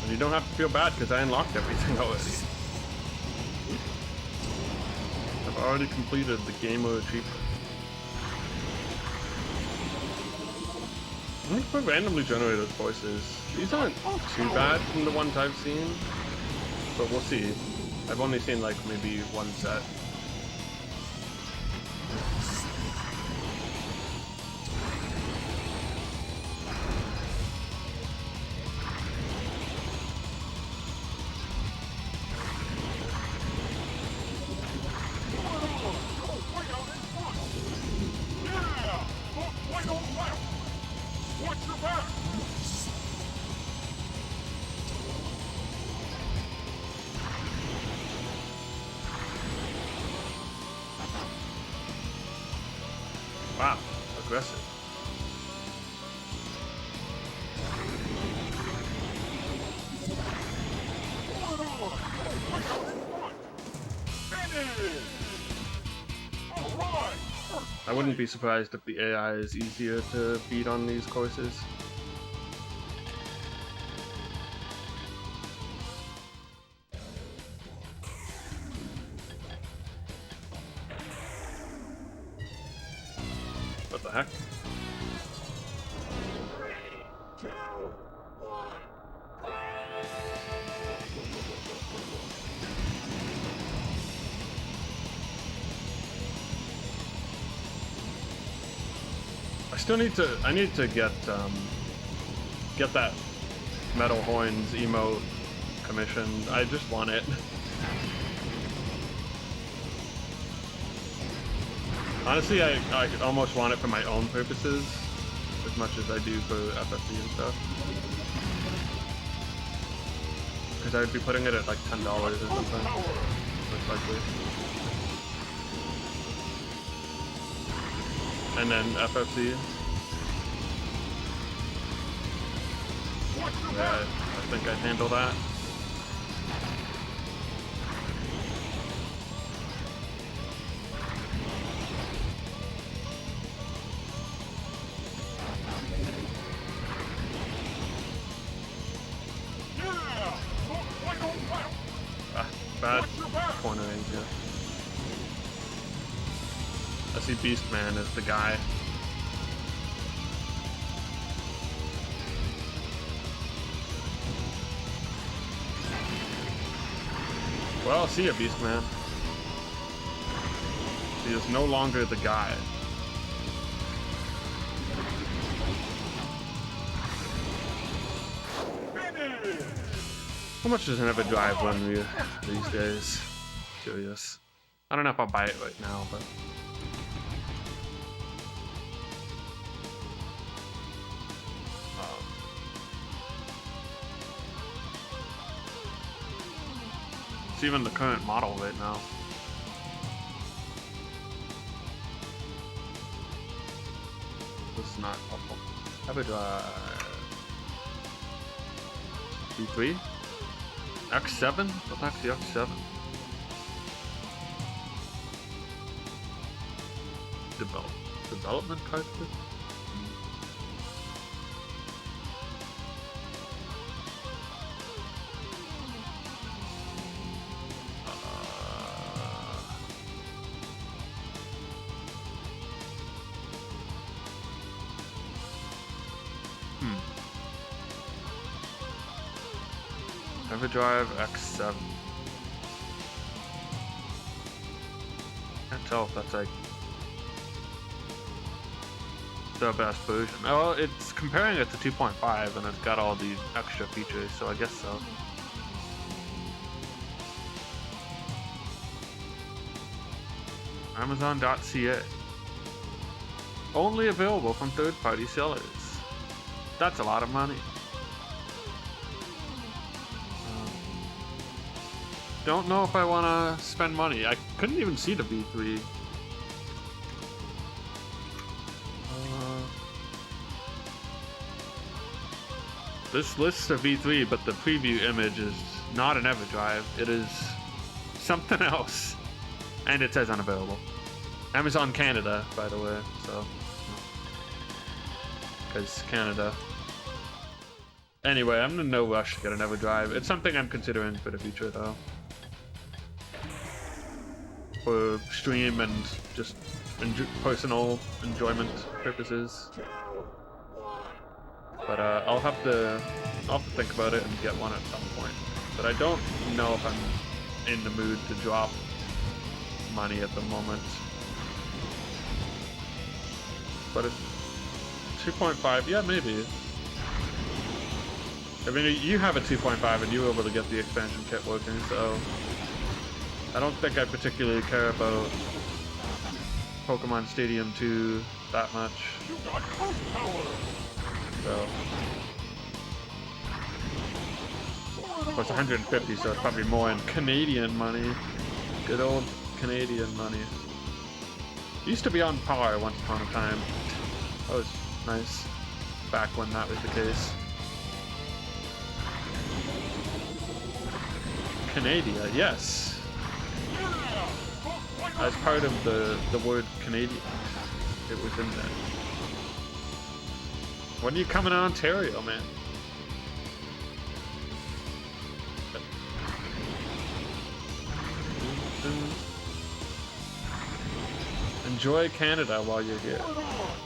And you don't have to feel bad because I unlocked everything already. I've already completed the gamer achievement. I'm gonna put randomly generated voices. These aren't too bad from the ones I've seen, but we'll see. I've only seen like maybe one set. Wow, aggressive. I wouldn't be surprised if the AI is easier to beat on these courses. What the heck? I need to get that Metal Horns emote commissioned. I just want it. Honestly, I almost want it for my own purposes as much as I do for FFC and stuff. Because I would be putting it at like $10 or something, most likely. And then FFC. Yeah, I think I'd handle that. Bad cornering here. I see Beastman as the guy. Well, see ya, Beastman. He is no longer the guy. How much does an Everdrive run you these days? Curious. I don't know if I'll buy it right now, but... it's even the current model right now. This is not helpful. Everdrive... V3? X7? What the heck's the X7? Development cartridge? Everdrive X7. Can't tell if that's like the best version. Oh, it's comparing it to 2.5 and it's got all the extra features, so I guess so. Amazon.ca. Only available from third-party sellers. That's a lot of money. Don't know if I want to spend money. I couldn't even see the V3. This lists a V3, but the preview image is not an EverDrive. It is something else. And it says unavailable. Amazon Canada, by the way, so. Because Canada. Anyway, I'm in no rush to get an EverDrive. It's something I'm considering for the future, though. For stream and just personal enjoyment purposes. But I'll have to think about it and get one at some point. But I don't know if I'm in the mood to drop money at the moment. But it's 2.5, yeah, maybe. I mean, you have a 2.5 and you were able to get the expansion kit working, so I don't think I particularly care about Pokemon Stadium 2 that much. So, well, it's 150, so it's probably more in Canadian money. Good old Canadian money. Used to be on par once upon a time. That was nice. Back when that was the case. Canada, yes. As part of the word Canadian, it was in there. When are you coming to Ontario, man? Enjoy Canada while you're here.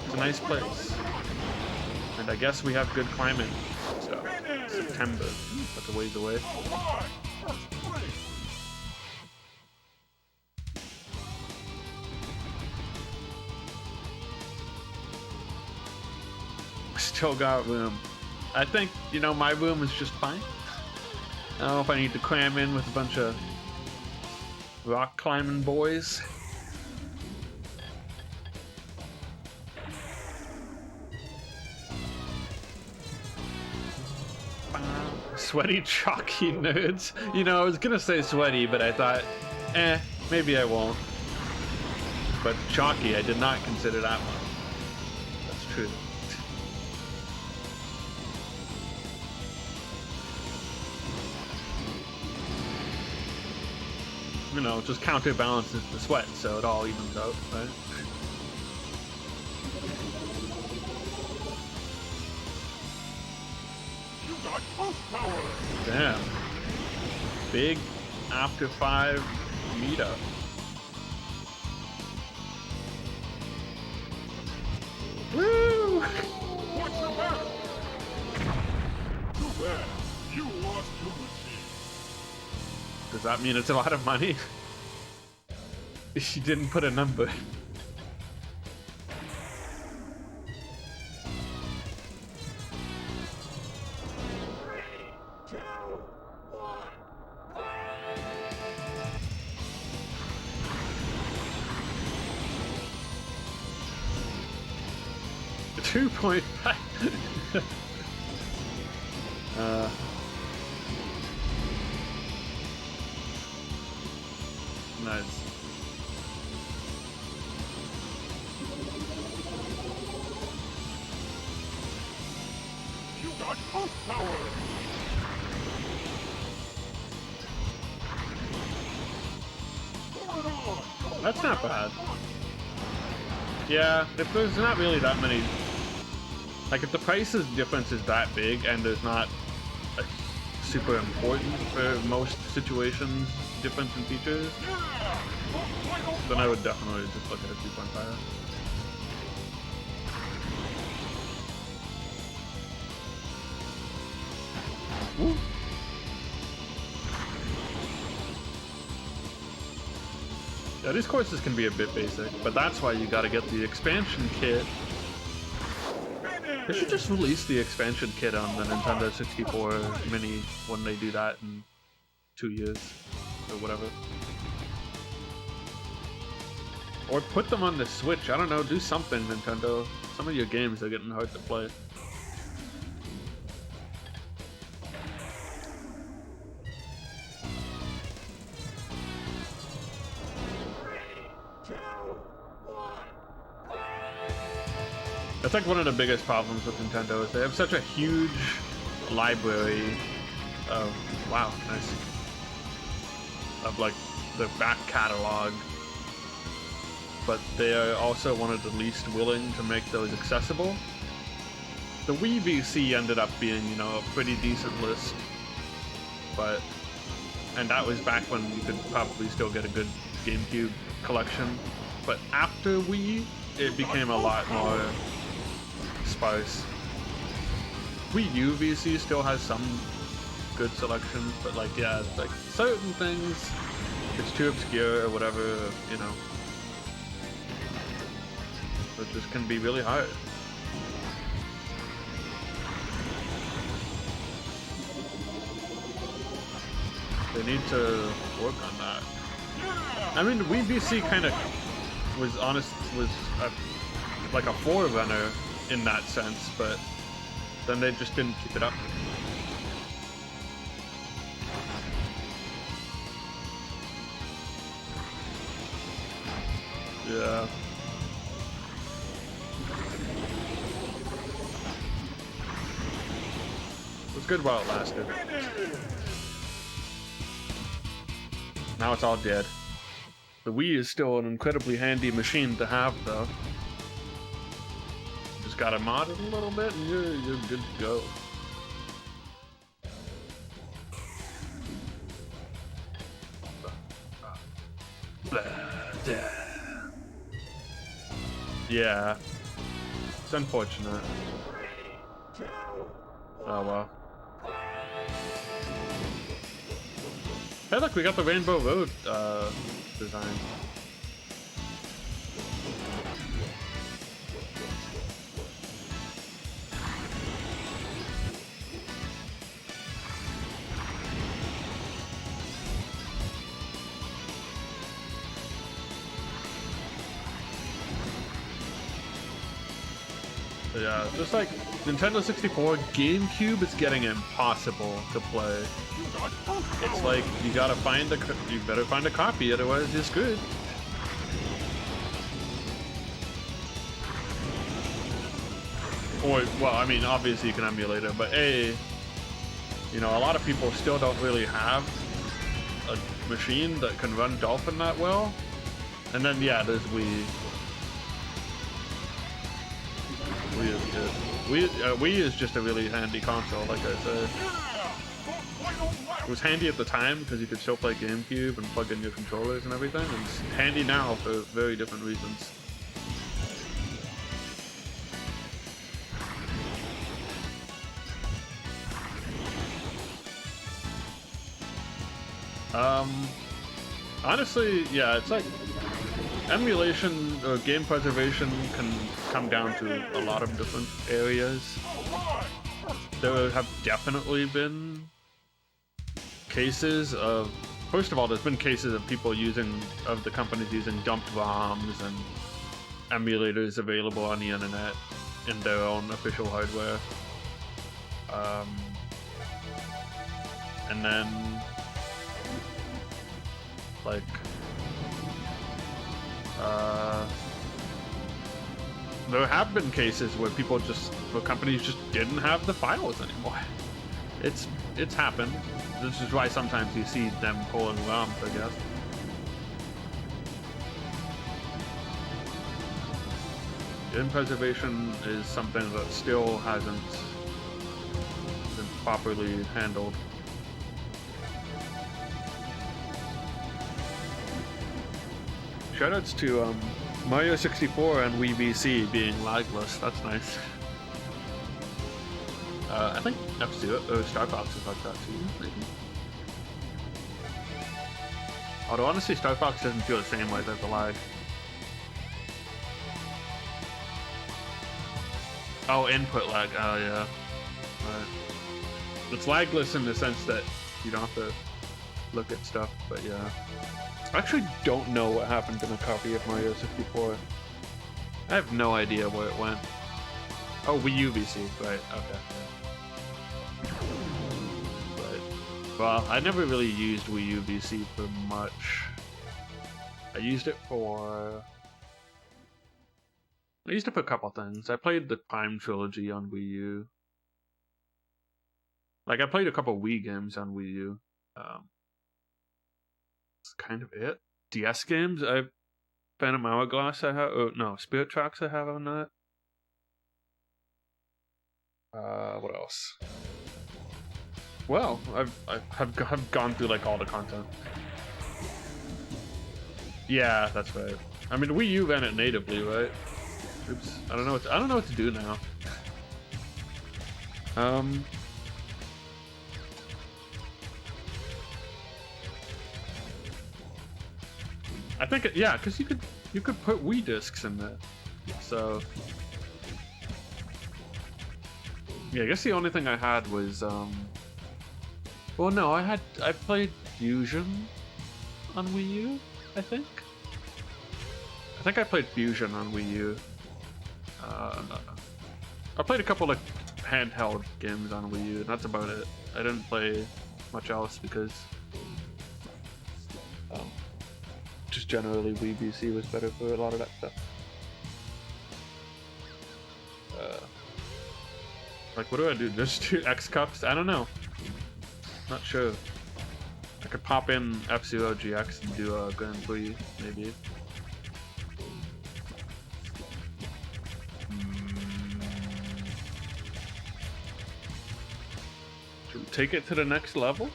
It's a nice place. And I guess we have good climate stuff. September. That's a ways away. Still got room. I think, you know, my room is just fine. I don't know if I need to cram in with a bunch of rock climbing boys. Sweaty, chalky nerds. You know, I was gonna say sweaty, but I thought, maybe I won't. But chalky, I did not consider that one. That's true. You know, just counterbalances the sweat, so it all evens out, right? Damn. Big after 5 meetup. Woo! What's the matter? Too bad. You lost your machine. Does that mean it's a lot of money? She didn't put a number. .5. Nice. You got host power. Pour it on. That's not bad. Yeah, if there's not really that many, like if the price difference is that big and there's not a super important for most situations difference in features, then I would definitely just look at a 2.5. Woo. Yeah, these courses can be a bit basic, but that's why you gotta get the expansion kit. They should just release the expansion kit on the Nintendo 64 Mini when they do that in 2 years, or whatever. Or put them on the Switch. I don't know. Do something, Nintendo. Some of your games are getting hard to play. That's like one of the biggest problems with Nintendo is they have such a huge library of, wow, nice, of like the back catalog, but they are also one of the least willing to make those accessible. The Wii VC ended up being, you know, a pretty decent list, but, and that was back when you could probably still get a good GameCube collection, but after Wii, it became a lot more sparse. Wii U VC still has some good selections, but like, yeah, like certain things, it's too obscure or whatever, you know. It just can be really hard. They need to work on that. I mean, Wii VC kind of was like a forerunner in that sense, but then they just didn't keep it up. Yeah. It was good while it lasted. Now it's all dead. The Wii is still an incredibly handy machine to have, though. Just gotta mod it a little bit and you're good to go. Yeah. It's unfortunate. Oh well. Hey look, we got the Rainbow Road design. Yeah, just like Nintendo 64, GameCube is getting impossible to play. It's like you gotta find you better find a copy, otherwise you're screwed. Or, well, I mean, obviously you can emulate it, but you know, a lot of people still don't really have a machine that can run Dolphin that well. And then, yeah, there's Wii. Wii is good. Wii is just a really handy console, like I said. It was handy at the time because you could still play GameCube and plug in your controllers and everything, and it's handy now for very different reasons. Honestly, yeah, it's like emulation or game preservation can come down to a lot of different areas. There have definitely been cases of, first of all, there's been cases of people of the companies using dumped ROMs and emulators available on the internet in their own official hardware. And then, like, there have been cases where companies just didn't have the files anymore. It's happened. This is why sometimes you see them pulling ROMs, I guess. Game preservation is something that still hasn't been properly handled. Shoutouts to Mario 64 and Wii VC being lagless. That's nice. I think F-Zero or Star Fox is like that too, maybe. Although honestly, Star Fox doesn't feel the same way. There's a lag. Oh, input lag. Oh yeah. Right. It's lagless in the sense that you don't have to look at stuff, but yeah. I actually don't know what happened in a copy of Mario 64. I have no idea where it went. Oh, Wii U VC, right, okay. But, well, I never really used Wii U VC for much. I used it for a couple things. I played the Prime Trilogy on Wii U. Like, I played a couple Wii games on Wii U. That's kind of it. DS games, Phantom Hourglass I have, oh no, Spirit Tracks I have on that. What else? Well, I've gone through like all the content. Yeah, that's right. I mean, Wii U ran it natively, right? Oops, I don't know what to do now. I think yeah, because you could put Wii discs in there, so yeah. I guess the only thing I had was well, no, I played Fusion on Wii U. I think I played Fusion on Wii U. I played a couple like handheld games on Wii U, and that's about it. I didn't play much else because just generally Wii VC was better for a lot of that stuff. Like, what do I do? Just do X Cups? I don't know. Not sure. I could pop in F-Zero GX and do a Grand Prix, maybe. Should we take it to the next level?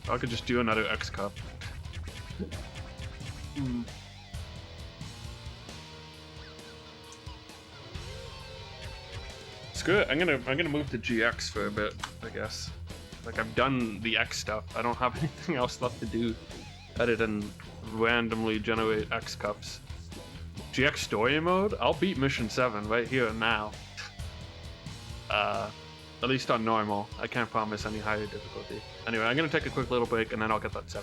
I could just do another X Cup. It's good. I'm gonna move to GX for a bit, I guess. Like, I've done the X stuff. I don't have anything else left to do other than randomly generate X Cups. GX story mode? I'll beat Mission 7 right here and now. At least on normal. I can't promise any higher difficulty. Anyway, I'm gonna take a quick little break and then I'll get that set up.